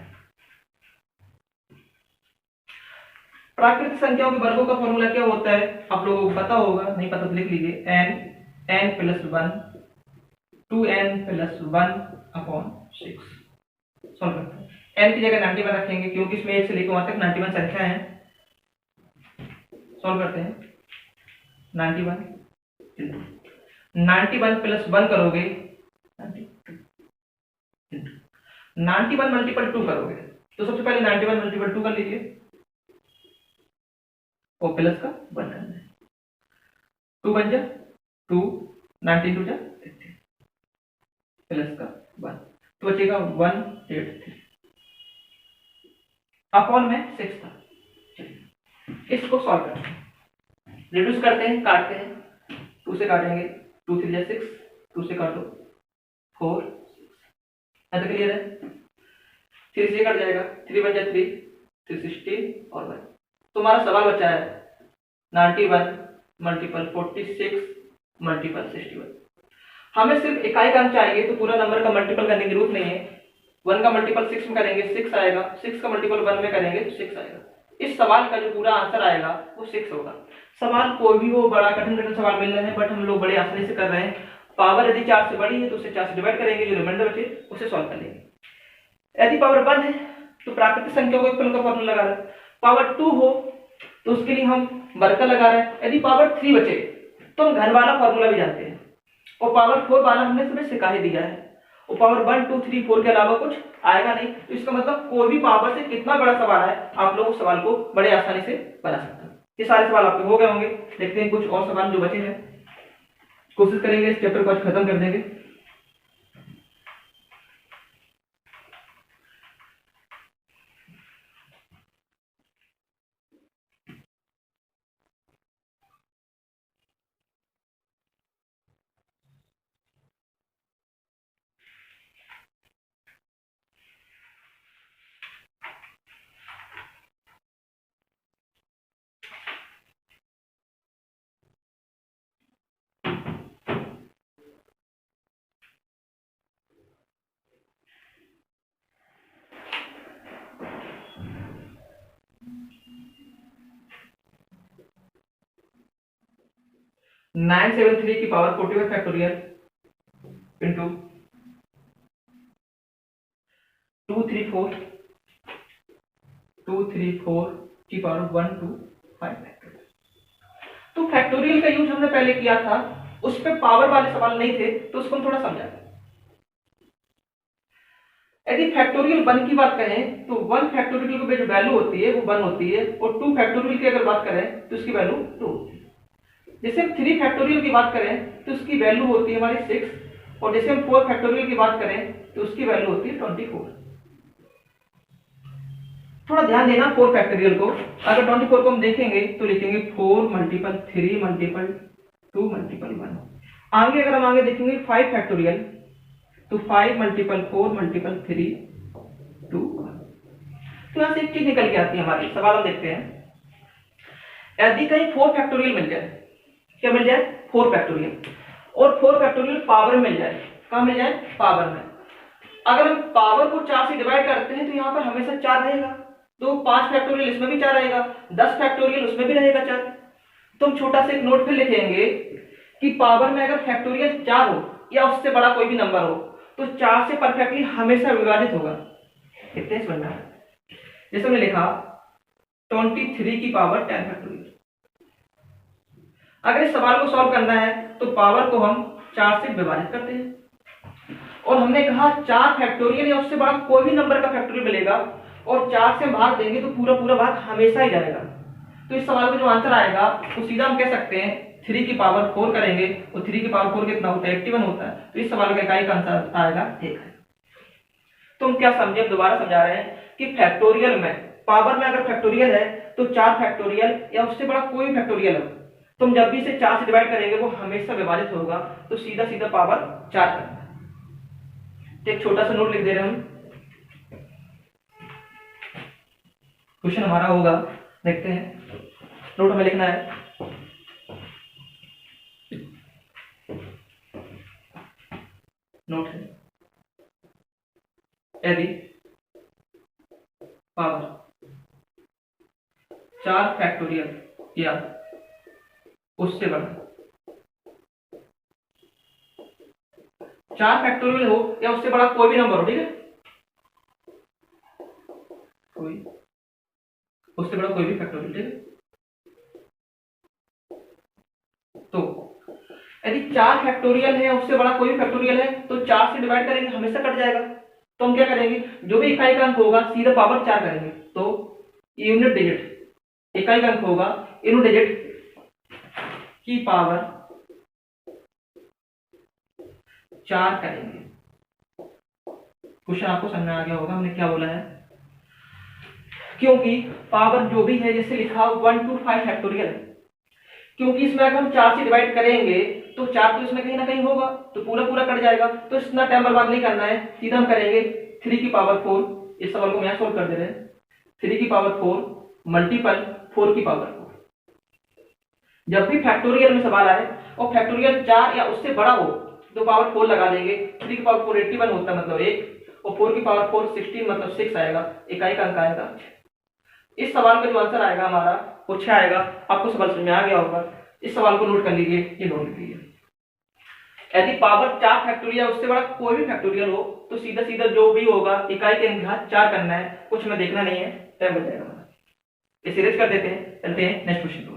Speaker 1: प्राकृतिक संख्याओं के वर्गों का फॉर्मूला क्या होता है आप लोगों को पता होगा, नहीं पता तो लिख लीजिए, n plus 1 2n plus 1 upon 6। Solve करते हैं। n की जगह 91 रखेंगे क्योंकि इसमें 1 से लेकर वहां तक 91 संख्या है। सॉल्व करते हैं। 91 प्लस 1 करोगे 91 मल्टीपल 2 करोगे, तो सबसे पहले 91 मल्टीपल 2 कर लीजिए, और प्लस का 1 करना है, 2 बन जा 2, 19 2 जा 50, प्लस का 1 तो बचेगा 183 अपॉन में 6 था। इसको सॉल्व करते हैं, रिड्यूस करते हैं, काटते हैं, 2 से काटेंगे, 2 3 जा 6, 2 से काटो 4 6, क्लियर है। 3 से कट जाएगा, 3 बन जा 3, 3 16 और 1, तुम्हारा सवाल बचा है 91 मल्टीपल 46 मल्टीपल 61। हमें सिर्फ इकाई का अंक चाहिए, तो पूरा नंबर का मल्टीपल करने की जरूरत नहीं है। 1 का मल्टीपल 6 में करेंगे 6 आएगा, 6 का मल्टीपल 1 में करेंगे तो 6 आएगा। इस सवाल का जो पूरा आंसर आएगा वो 6 होगा। सवाल कोई भी हो, बड़ा कठिन कठिन सवाल मिल रहे हैं, बट हम लोग बड़े आसानी से कर रहे हैं। पावर यदि 4 से बड़ी है तो उसे 4 से डिवाइड करेंगे, जो रिमाइंडर बचे उसे सॉल्व कर लेंगे। यदि पावर 1 है तो प्राकृतिक संख्या को उत्पन्न का फॉर्मूला लगा रहे हैं। पावर 2 हो तो उसके लिए हम वर्ग का लगा रहे हैं। यदि पावर 3 बचे तो हम घन वाला फॉर्मूला भी जानते हैं, और पावर 4 वाला हमने तुम्हें सिखा ही दिया है। और पावर 1 2 3 4 के अलावा कुछ आएगा नहीं, तो इसका मतलब कोई भी पावर से कितना बड़ा सवाल है, आप लोग उस सवाल को बड़े आसानी से बना सकते हैं। ये सारे सवाल आपके हो गए होंगे। देखते हैं कुछ और सवाल जो बचे हैं, कोशिश करेंगे इस चैप्टर को आज खत्म कर देंगे। नाइन 773 की पावर 45 फैक्टोरियल इंटू 234 की पावर 125 फैक्टोरियल। तो फैक्टोरियल का यूज हमने पहले किया था, उस पे पावर वाले सवाल नहीं थे, तो उसको हम थोड़ा समझाते हैं। यदि फैक्टोरियल 1 की बात करें तो 1 फैक्टोरियल की जो वैल्यू होती है वो 1 होती है, और 2 फैक्टोरियल की अगर बात करें तो उसकी वैल्यू 2 होती है। जैसे हम 3 फैक्टोरियल की बात करें तो उसकी वैल्यू होती है हमारी 6, और जैसे हम 4 फैक्टोरियल की बात करें तो उसकी वैल्यू होती है 24। थोड़ा ध्यान देना 4 फैक्टोरियल को। अगर 24 को हम देखेंगे तो लिखेंगे 4 मल्टीपल 3 मल्टीपल 2 मल्टीपल 1। आगे अगर हम आगे देखेंगे 5 फैक्टोरियल तो 5 मल्टीपल 4 मल्टीपल 3 2 1। तो यहां से एक चीज निकल के आती है हमारी। सवाल हम देखते हैं, यदि कहीं 4 फैक्टोरियल मिल जाए, क्या मिल जाए 4 फैक्टोरियल, और 4 फैक्टोरियल पावर मिल जाए, कहां मिल जाए पावर में। अगर हम पावर को 4 से डिवाइड करते हैं तो यहां पर हमेशा 4 रहेगा, तो 5 फैक्टोरियल इसमें भी 4 रहेगा, 10 फैक्टोरियल उसमें भी रहेगा 4। तो हम छोटा सा एक नोट फिर लिखेंगे कि पावर में अगर फैक्टोरियल 4 हो या उससे बड़ा कोई भी नंबर हो तो 4 से परफेक्टली हमेशा विभाजित होगा। इतने समझ में आया। जैसे हमने लिखा 23 की पावर 10 फैक्टोरियल। अगर इस सवाल को सॉल्व करना है तो पावर को हम 4 से विभाजित करते हैं, और हमने कहा 4 फैक्टोरियल या उससे बड़ा कोई भी नंबर का फैक्टोरियल मिलेगा, और 4 से भाग देंगे तो पूरा पूरा भाग हमेशा ही जाएगा। तो इस सवाल का जो आंसर आएगा वो सीधा हम कह सकते हैं 3 की पावर 4 करेंगे, और 3 की पावर 4 कितना होता है 81 होता है। तो इस सवाल का इकाई का आंसर आएगा 1 है। तो हम क्या समझे, दोबारा समझा रहे हैं कि फैक्टोरियल में, पावर में अगर फैक्टोरियल है तो 4 फैक्टोरियल या उससे बड़ा कोई फैक्टोरियल हो, तो हम जब भी इसे 4 से डिवाइड करेंगे वो हमेशा विभाजित होगा, तो सीधा सीधा पावर 4 करता है। तो एक छोटा सा नोट लिख दे रहे हम। क्वेश्चन हमारा होगा, देखते हैं नोट हमें लिखना है। नोट है, यदि पावर 4 फैक्टोरियल या उससे बड़ा, 4 फैक्टोरियल हो या उससे बड़ा कोई भी नंबर हो, ठीक है, कोई उससे बड़ा कोई भी फैक्टोरियल, ठीक है। तो यदि 4 फैक्टोरियल है या उससे बड़ा कोई भी फैक्टोरियल है तो 4 से डिवाइड करेंगे हमेशा कट जाएगा। तो हम क्या करेंगे, जो भी इकाई का अंक होगा सीधा पावर 4 करेंगे, तो यूनिट डिजिट इकाई का अंक होगा, यूनिट डिजिट की पावर 4 करेंगे। क्वेश्चन आपको समझ में आ गया होगा हमने क्या बोला है, क्योंकि पावर जो भी है जैसे लिखा 1 to 5 फैक्टोरियल है, क्योंकि इसमें अगर हम 4 से डिवाइड करेंगे तो 4 तो इसमें कहीं ना कहीं होगा, तो पूरा पूरा कट जाएगा। तो इतना टाइम बर्बाद नहीं करना है, सीधा हम करेंगे 3 की पावर 4। इस सवाल को मैं सोल्व कर दे रहे हैं। 3 की पावर 4 मल्टीपल 4 की पावर 4। जब भी फैक्टोरियल में सवाल आए और फैक्टोरियल 4 या उससे बड़ा हो तो पावर 4 लगा देंगे। 3 की पावर 4 81 होता है मतलब 1, और 4 की पावर 4 16 मतलब 6 आएगा, इकाई का अंक आएगा। इस सवाल का जो आंसर आएगा हमारा वो 6 आएगा। आपको सवाल समझ में आ गया होगा। इस सवाल को नोट कर लीजिए, ये नोट लीजिए। यदि पावर 4 फैक्टोरियल उससे बड़ा कोई भी फैक्टोरियल हो तो सीधा सीधा जो भी होगा इकाई के घात 4 करना है, कुछ में देखना नहीं है, टाइम बच जाएगा हमारा। इसे सीरीज कर देते हैं, चलते हैं नेक्स्ट क्वेश्चन को।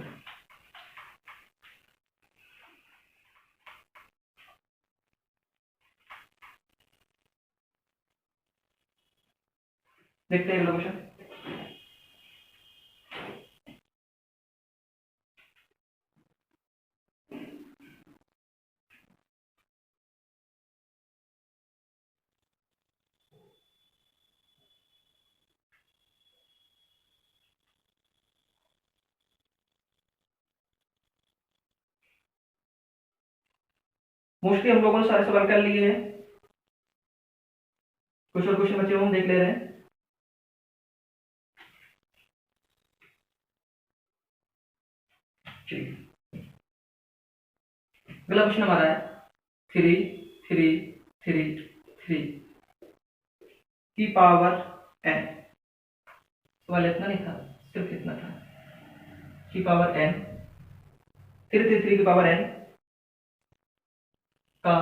Speaker 1: देखते हैं अगला क्वेश्चन। मोस्टली हम लोगों ने सारे सवाल कर लिए हैं, कुछ और क्वेश्चन बचे हुए हम देख ले रहे हैं। चलिए अगला क्वेश्चन हमारा है 3 3 3 3 की पावर n। सवाल इतना नहीं था, सिर्फ इतना था, की पावर n 3 की पावर n का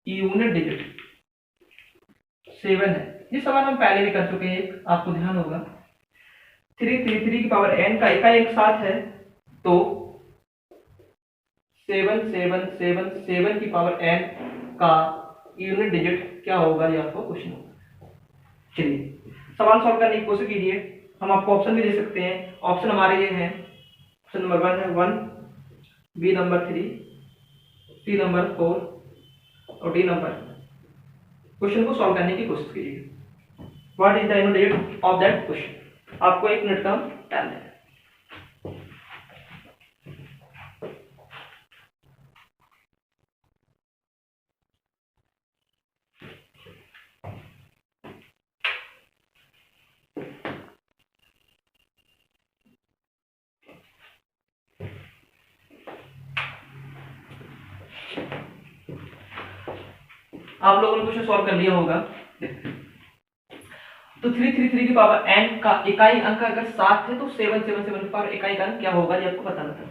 Speaker 1: यूनिट डिजिट 7 है। ये सवाल हम पहले भी कर चुके हैं, आपको ध्यान होगा। 3 की पावर n का इकाई अंक 7 है तो 7 7 7 7 की पावर n का यूनिट डिजिट क्या होगा, ये आपको क्वेश्चन होगा। चलिए सवाल सॉल्व करने की कोशिश कीजिए। हम आपको ऑप्शन भी दे सकते हैं। ऑप्शन हमारे ये हैं, ऑप्शन नंबर 1 है 1, बी नंबर 3, सी नंबर 4 और डी नंबर। क्वेश्चन को सॉल्व करने की कोशिश कीजिए। What is the unit digit of that question. आपको 1 मिनट का टाइम है। आप लोगों ने क्वेश्चन सॉल्व कर लिया होगा। तो 3 की पावर n का इकाई अंक अगर 7 है तो 7 7 7 की पावर इकाई का अंक क्या होगा, ये आपको बताना था।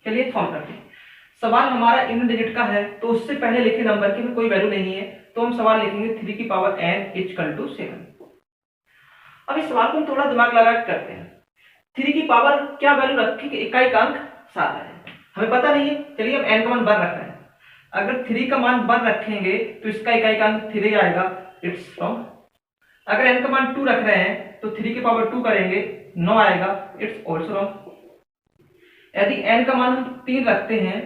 Speaker 1: चलिए सॉल्व करते हैं। सवाल हमारा यूनिट डिजिट का है तो उससे पहले लिखे नंबर की में कोई वैल्यू नहीं है, तो हम सवाल लिखेंगे 3 की पावर n इक्वल टू 7। अब इस सवाल को हम थोड़ा दिमाग लगा कर करते हैं। 3 की पावर क्या वैल्यू रखी कि इकाई का अंक 7 है, हमें पता नहीं है। चलिए हम n का मान 1 रख रहे हैं। अगर 3 का मान 1 रखेंगे तो इसका इकाई का अंक 3 आएगा, इट्स रॉन्ग। अगर n का मान 2 रख रहे हैं तो 3 की पावर 2 करेंगे 9 आएगा, इट्स ऑल्सो रॉन्ग। यदि n का मान हम 3 रखते हैं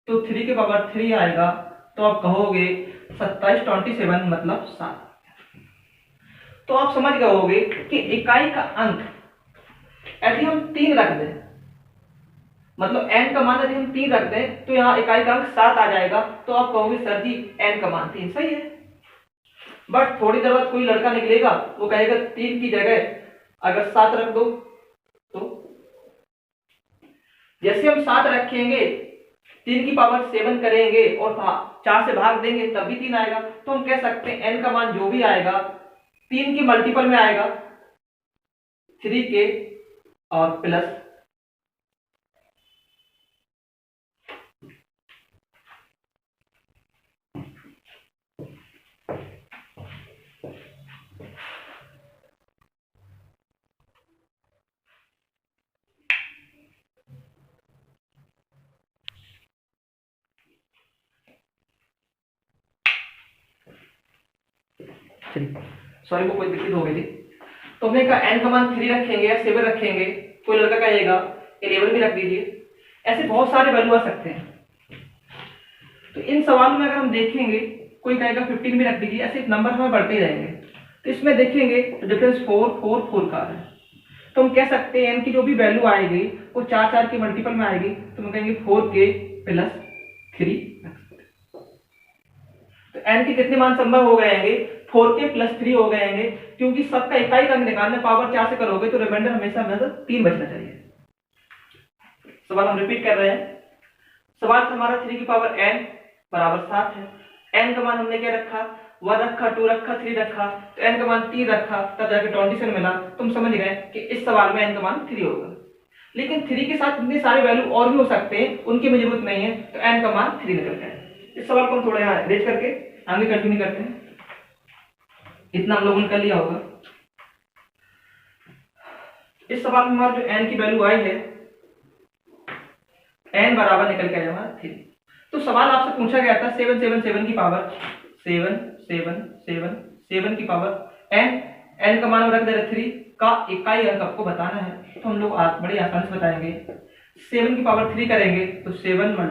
Speaker 1: तो 3 की पावर 3 आएगा, तो आप कहोगे 27 27 मतलब 7। तो आप समझ गए होगे कि इकाई का अंक यदि हम 3 रख दें, मतलब n का मान यदि हम 3 रख दें तो यहाँ इकाई का अंक 7 आ जाएगा, तो आप कहोगे सर जी n का मान 3 सही है। बट थोड़ी देर बाद कोई लड़का निकलेगा, वो कहेगा 3 की जगह अगर 7 रख दो, तो जैसे हम 7 रखेंगे 3 की पावर 7 करेंगे और 4 से भाग देंगे तब भी 3 आएगा। तो हम कह सकते हैं n का मान जो भी आएगा 3 की मल्टीपल में आएगा, 3 के और प्लस सॉरी वो कोई दिक्कत हो गई थी। तो हमने कहा n का मान 3 रखेंगे या 7 रखेंगे, कोई लड़का कहेगा 11 भी रख दीजिए। ऐसे बहुत सारे वैल्यू आ सकते हैं। तो इन सवालों में अगर हम देखेंगे, कोई कहेगा 15 भी रख दीजिए, ऐसे नंबर हमें बढ़ते ही रहेंगे। तो इसमें देखेंगे तो डिफरेंस 4 4 4 का है। तो हम कह सकते हैं n की जो भी वैल्यू आएगी वो 4 4 के मल्टीपल में आएगी, तो हम कहेंगे 4 के प्लस 3। तो तो n के कितने मान संभव हो गएंगे, 4k + 3 हो गएंगे, क्योंकि सबका इकाई अंक निकालना, पावर 4 से करोगे तो रिमाइंडर हमेशा मतलब 3 बचना चाहिए। सवाल हम रिपीट कर रहे हैं। सवाल हमारा 3 की पावर n बराबर 7 है। n का मान हमने क्या रखा, 1 रखा, 2 रखा, 3 रखा, तो n का मान 3 रखा, तब जाके 27 मिला। तुम समझ गए कि इस सवाल में n का मान 3 होगा। लेकिन 3 के साथ इतने सारे वैल्यू और भी हो सकते हैं, उनकी मुझे जरूरत नहीं है, तो n का मान 3 निकल गया। इस सवाल को हम थोड़ा यहाँ रेज करके आगे कंटिन्यू करते हैं। इतना हम लोगों ने कर लिया होगा। इस सवाल में हमारा जो n की वैल्यू आई है, n बराबर निकल के आया हमारा 3। तो सवाल आपसे पूछा गया था 777 की पावर 7 की पावर n का मान रख दे रहे 3 का इकाई अंक आपको बताना है। तो हम लोग बड़ी आसानी से बताएंगे। 7 की पावर 3 करेंगे तो 7 × 7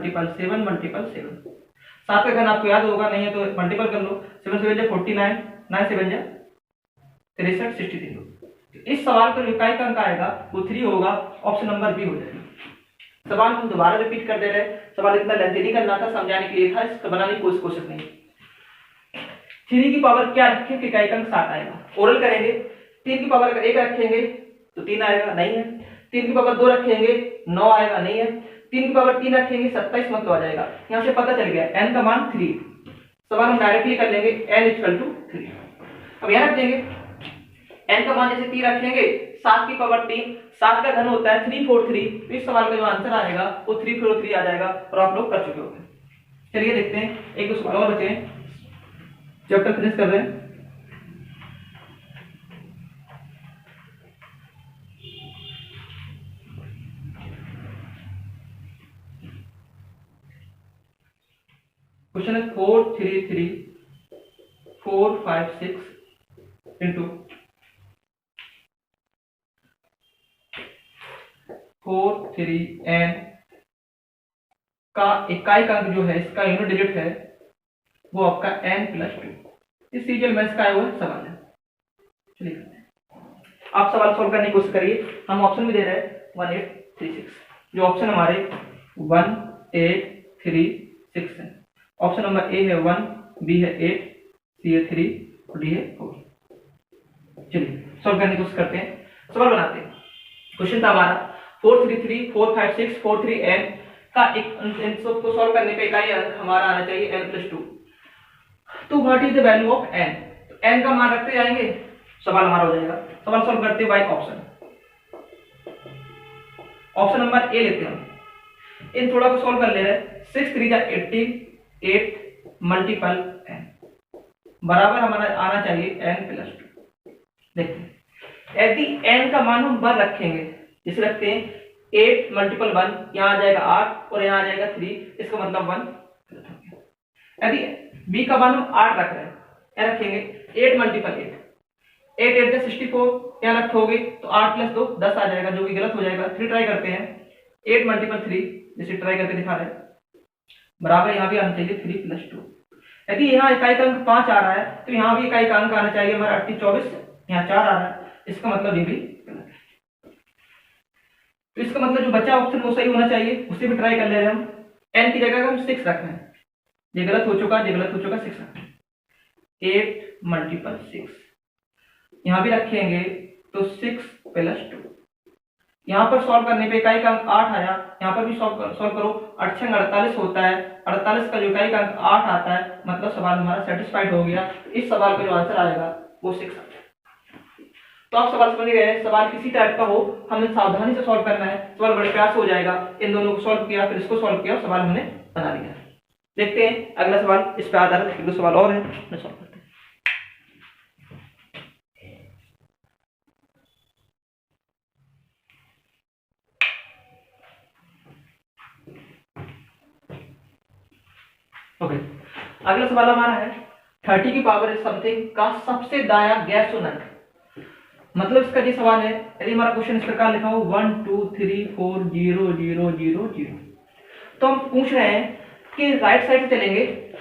Speaker 1: 7 का घन आपको याद होगा, नहीं है तो मल्टीपल कर लो। 7 7 जा 49, 9 7 जा 63, 63। इस सवाल का जो इकाई का अंक आएगा वो 3 होगा, ऑप्शन नंबर बी हो जाएगा। सवाल हम दोबारा रिपीट कर दे रहे हैं। सवाल इतना लेंथी नहीं करना था, समझाने के लिए था, इसको बनाने की कोशिश नहीं। 3 की पावर क्या रखें कि इकाई का अंक 7 आएगा। ओरल करेंगे। 3 की पावर अगर 1 रखेंगे तो 3 आएगा, नहीं है। 3 की पावर 2 रखेंगे 9 आएगा, नहीं है। 3 की पावर 3 रखेंगे 27 मतलब आ जाएगा। यहाँ से पता चल गया n का मान 3। सवाल हम डायरेक्टली कर लेंगे, n = 3। अब यहाँ रख देंगे n का मान जैसे 3 रखेंगे, 7 की पावर 3, 7 का घन होता है 343। तो इस सवाल का जो आंसर आएगा वो 343 आ जाएगा, और आप लोग कर चुके होंगे। चलिए देखते हैं, एक दो सवाल और बचे हैं, चैप्टर फिनिश कर रहे हैं। क्वेश्चन है 433 456 इंटू 43n का इकाई का अंक जो है, इसका यूनिट डिजिट है वो आपका n+2। इस सीरियल मैथ्स का आया हुआ सवाल है। चलिए आप सवाल सॉल्व करने की कोशिश करिए। हम ऑप्शन भी दे रहे हैं 1836। जो ऑप्शन हमारे 1836 है। ऑप्शन नंबर ए है 1, बी है 8, सी है 3 और डी है 4। चलिए सॉल्व करने की कोशिश करते हैं, सवाल बनाते हैं। क्वेश्चन था हमारा 433 456 43n का इन सब को सॉल्व करने पे इकाई अंक हमारा आना चाहिए n+2। तो what is the value of n? तो n का मान रखते जाएंगे, सवाल हमारा हो जाएगा। सवाल सॉल्व करते हैं by option. Option number A लेते हैं हम। इन थोड़ा को सॉल्व कर ले रहे हैं। 6 3 जा 18, 8 मल्टीपल n बराबर हमारा आना चाहिए n+2। देखते हैं यदि n का मान हम 1 रखेंगे, जैसे रखते हैं 8 × 1, यहाँ आ जाएगा 8 और यहाँ आ जाएगा 3, इसका मतलब 1। यदि b का मान हम 8 रख रहे हैं, यहाँ रखेंगे 8 × 8, 8 8 64, यहाँ रखोगे तो 8 + 2 10 आ जाएगा, जो कि गलत हो जाएगा। 3 ट्राई करते हैं, 8 × 3 जैसे ट्राई करके दिखा रहे हैं, बराबर यहाँ भी आना चाहिए 3 + 2। यदि यहाँ इकाई का अंक 5 आ रहा है तो यहाँ भी इकाई का अंक आना चाहिए हमारा 24, यहाँ 4 आ रहा है, इसका मतलब ये भी गलत है। तो इसका मतलब जो बचा ऑप्शन वो सही होना चाहिए, उसे भी ट्राई कर ले रहे हैं हम। n की जगह हम 6 रख रहे हैं, ये गलत हो चुका, ये गलत हो चुका, 6 रख रहे हैं। 8 × 6 यहाँ भी रखेंगे तो 6 + 2। यहाँ पर सॉल्व करने पे इकाई का अंक 8 आया, यहाँ पर भी सॉल्व करो। 8 × 48 होता है, 48 का जो इकाई का अंक 8 आता है, मतलब सवाल हमारा सेटिस्फाइड हो गया। इस सवाल का जो आंसर आएगा वो 6 आता है। तो आप सवाल समझ गए हैं। सवाल किसी टाइप का हो, हमें सावधानी से सॉल्व करना है। सवाल बड़े प्यार से हो जाएगा। इन दोनों को सॉल्व किया, फिर इसको सॉल्व किया, सवाल हमने बना लिया। देखते हैं अगला सवाल, इस पे आधारित एक दो सवाल और है, मैं सॉल्व करते हैं। ओके, अगला सवाल हमारा है 30 की पावर समथिंग का सबसे दाया गैर शून्य अंक। मतलब इसका ये सवाल है, यदि हमारा क्वेश्चन इस प्रकार लिखा हो 1 2 3 4 0 0 0 0, तो हम पूछ रहे हैं कि राइट साइड से चलेंगे,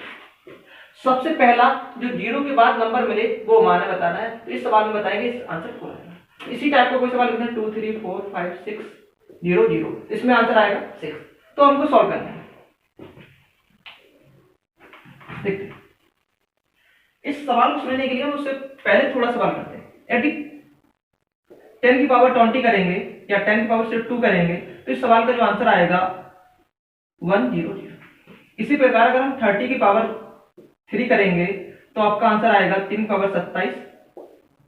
Speaker 1: सबसे पहला जो 0 के बाद नंबर मिले वो हमारा बताना है। तो इस सवाल में बताएंगे, इस आंसर को आएगा। इसी टाइप का कोई सवाल लिखना है 2 3 4 5 6 0 0, इसमें आंसर आएगा 6। तो हमको सॉल्व करना है। देखते हैं इस सवाल को समझने के लिए हम उससे पहले थोड़ा सवाल करते हैं। यदि 10 की पावर 20 करेंगे या 10 की पावर सिर्फ 2 करेंगे तो इस सवाल का जो आंसर आएगा 100। इसी प्रकार अगर हम 30 की पावर 3 करेंगे तो आपका आंसर आएगा 3 की पावर 27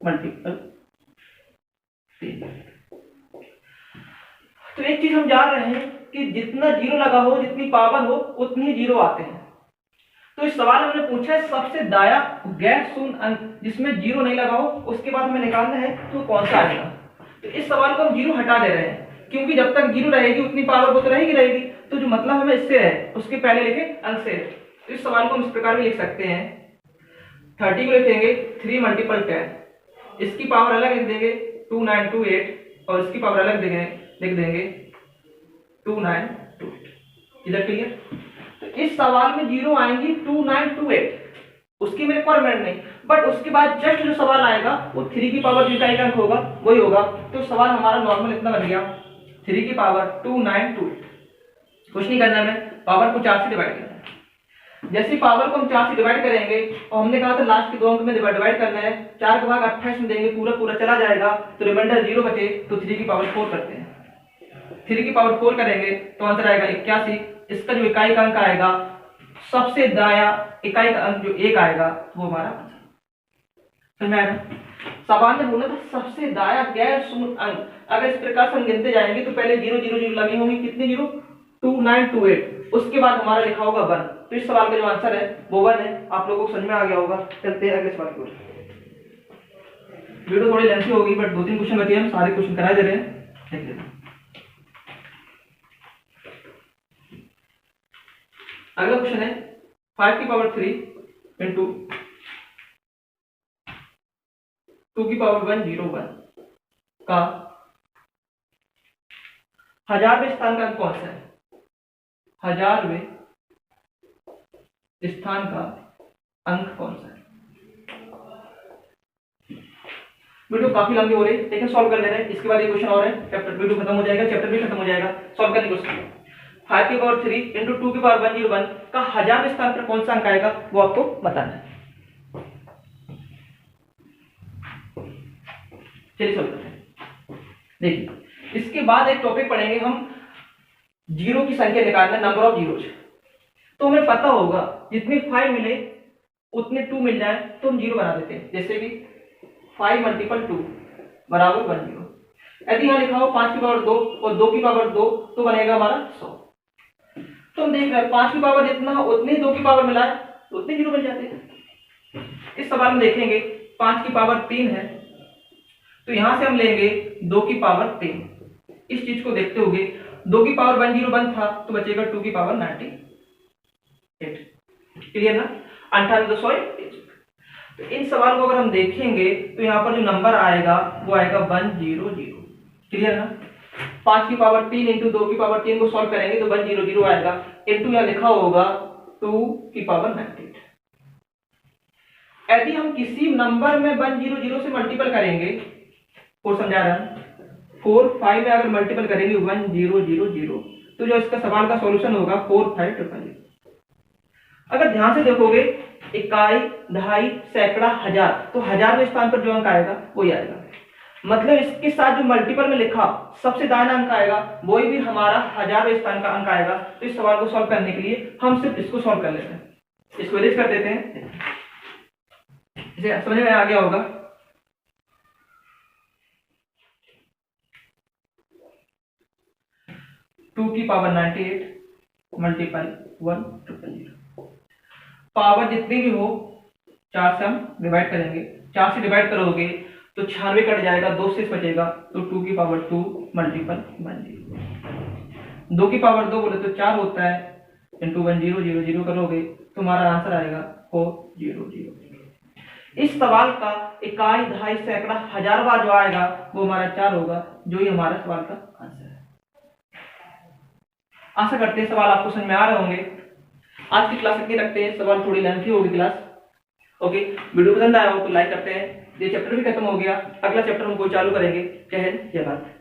Speaker 1: मल्टीपल 3। तो एक चीज हम जान रहे हैं कि जितना जीरो लगा हो, जितनी पावर हो, उतनी ही जीरो आते हैं। तो इस सवाल में हमने पूछा है सबसे दाया गैर शून्य अंक जिसमें जीरो नहीं लगा हो, उसके बाद हमें निकालना है तो कौन सा आएगा। तो इस सवाल को हम जीरो हटा दे रहे हैं, क्योंकि जब तक जीरो रहेगी उतनी पावर वो तो रहेगी। तो जो मतलब हमें इससे है उसके पहले लिखे अंक से। तो इस सवाल को हम इस प्रकार भी लिख सकते हैं, 30 को लिखेंगे 3 मल्टीपल 10, इसकी पावर अलग लिख देंगे 2928 और इसकी पावर अलग लिख देंगे 2928। इधर क्लियर। तो इस सवाल में जीरो आएंगी 2928, उसकी मेरे परमानेंट नहीं, बट उसके बाद जस्ट जो सवाल आएगा वो 3 की पावर जो अंक होगा वही होगा। तो सवाल हमारा नॉर्मल इतना बन गया 3 की पावर 2928। कुछ नहीं करना है, पावर को 4 से डिवाइड करना है। जैसे पावर को हम 4 से डिवाइड करेंगे और हमने कहा था लास्ट के 2 अंक में डिवाइड करना है, 4 का भाग 28 में देंगे, पूरा पूरा चला जाएगा तो रिमाइंडर 0 बचे, तो 3 की पावर 4 करते हैं। 3 की पावर 4 करेंगे तो आंसर आएगा 81। इसका जो इकाई का अंक आएगा, सबसे दाया इकाई का अंक जो 1 आएगा वो हमारा आंसर। समझ में आएगा। सवाल में बोला था सबसे दाया गैर शून्य अंक। अगर इस प्रकार से हम गिनते जाएंगे तो पहले 0 0 0 लगे होंगे, कितने 0, 2928, उसके बाद हमारा लिखा होगा 1। तो इस सवाल का जो आंसर है वो 1 है। आप लोगों को समझ में आ गया होगा। चलते हैं अगले सवाल की ओर। वीडियो थोड़ी लेंथी होगी बट 2-3 क्वेश्चन बचे हैं, हम सारे क्वेश्चन करा दे रहे हैं, देख लेते हैं। अगला क्वेश्चन है 5 की पावर 3 इंटू 2 की पावर 101 का 1000वें स्थान का अंक कौन सा है। 1000वें स्थान का अंक कौन सा है। वीडियो काफी लंबी हो रही है लेकिन सॉल्व कर ले रहे हैं। इसके बाद एक क्वेश्चन और है, चैप्टर वीडियो खत्म हो जाएगा, चैप्टर भी खत्म हो जाएगा। सॉल्व करने की कोशिश करें। 5 की पावर 3 इंटू 2 की पावर 101 का 1000वें स्थान पर कौन सा अंक आएगा वो आपको बताना है। चलिए सॉल्व करते हैं। देखिए इसके बाद एक टॉपिक पढ़ेंगे हम, जीरो की संख्या निकालना, नंबर ऑफ जीरोज। तो हमें पता होगा जितने 5 मिले उतने 2 मिल जाए तो हम जीरो बना देते हैं। जैसे कि 5 मल्टीपल 2 बराबर 10। यदि यहाँ लिखा हो 5 की पावर 2 और 2 की पावर 2 तो बनेगा हमारा 100। तो हम देख रहे हैं 5 की पावर जितना हो उतनी 2 की पावर मिलाए तो उतने जीरो बन जाते हैं। इस सवाल में देखेंगे 5 की पावर 3 है तो यहां से हम लेंगे 2 की पावर 3। इस चीज को देखते हुए 2 की पावर 101 था तो बचेगा 2 की पावर 98। क्लियर ना। 98। तो इन सवाल को अगर हम देखेंगे तो यहाँ पर जो नंबर आएगा वो आएगा 100। क्लियर ना। 5 की पावर 3 इंटू 2 की पावर 3 को सॉल्व करेंगे तो 100 आएगा, इंटू यहाँ लिखा होगा 2 की पावर 98। यदि हम किसी नंबर में 100 से मल्टीपल करेंगे, और समझा रहा हूं, 4 5 में अगर मल्टीपल करेंगे 1000 तो जो इसका सवाल का सॉल्यूशन होगा 4500। अगर ध्यान से देखोगे इकाई, दहाई, सैकड़ा, हजार, तो 1000वें स्थान पर जो अंक आएगा वही आएगा। मतलब इसके साथ जो मल्टीपल में लिखा सबसे दाहिना अंक आएगा वही भी हमारा 1000वें स्थान का अंक आएगा। तो इस सवाल को सॉल्व करने के लिए हम सिर्फ इसको सॉल्व कर लेते हैं, इसको इरेज कर देते हैं। इसे समझ में आ गया होगा। टू की पावर 98 मल्टीपल 1000। पावर जितनी भी हो 4 से हम डिवाइड करेंगे। 4 से डिवाइड करोगे तो 96 कट जाएगा, 2 से बचेगा तो 2 की पावर 2 मल्टीपल 10। 2 की पावर 2 बोले तो 4 होता है, इंटू 1000 करोगे तो हमारा आंसर आएगा 400। इस सवाल का इकाई, दहाई, सैकड़ा, हजारवा जो आएगा वो हमारा 4 होगा, जो ही हमारा सवाल का आंसर है। आशा करते हैं सवाल आपको समझ में आ रहे होंगे। आज की क्लास इतनी रखते हैं, सवाल थोड़ी लेंथी होगी क्लास। ओके, वीडियो पसंद आया हो तो लाइक करते हैं। ये चैप्टर भी खत्म हो गया, अगला चैप्टर हम कोई चालू करेंगे। जय हिंद, जय भारत।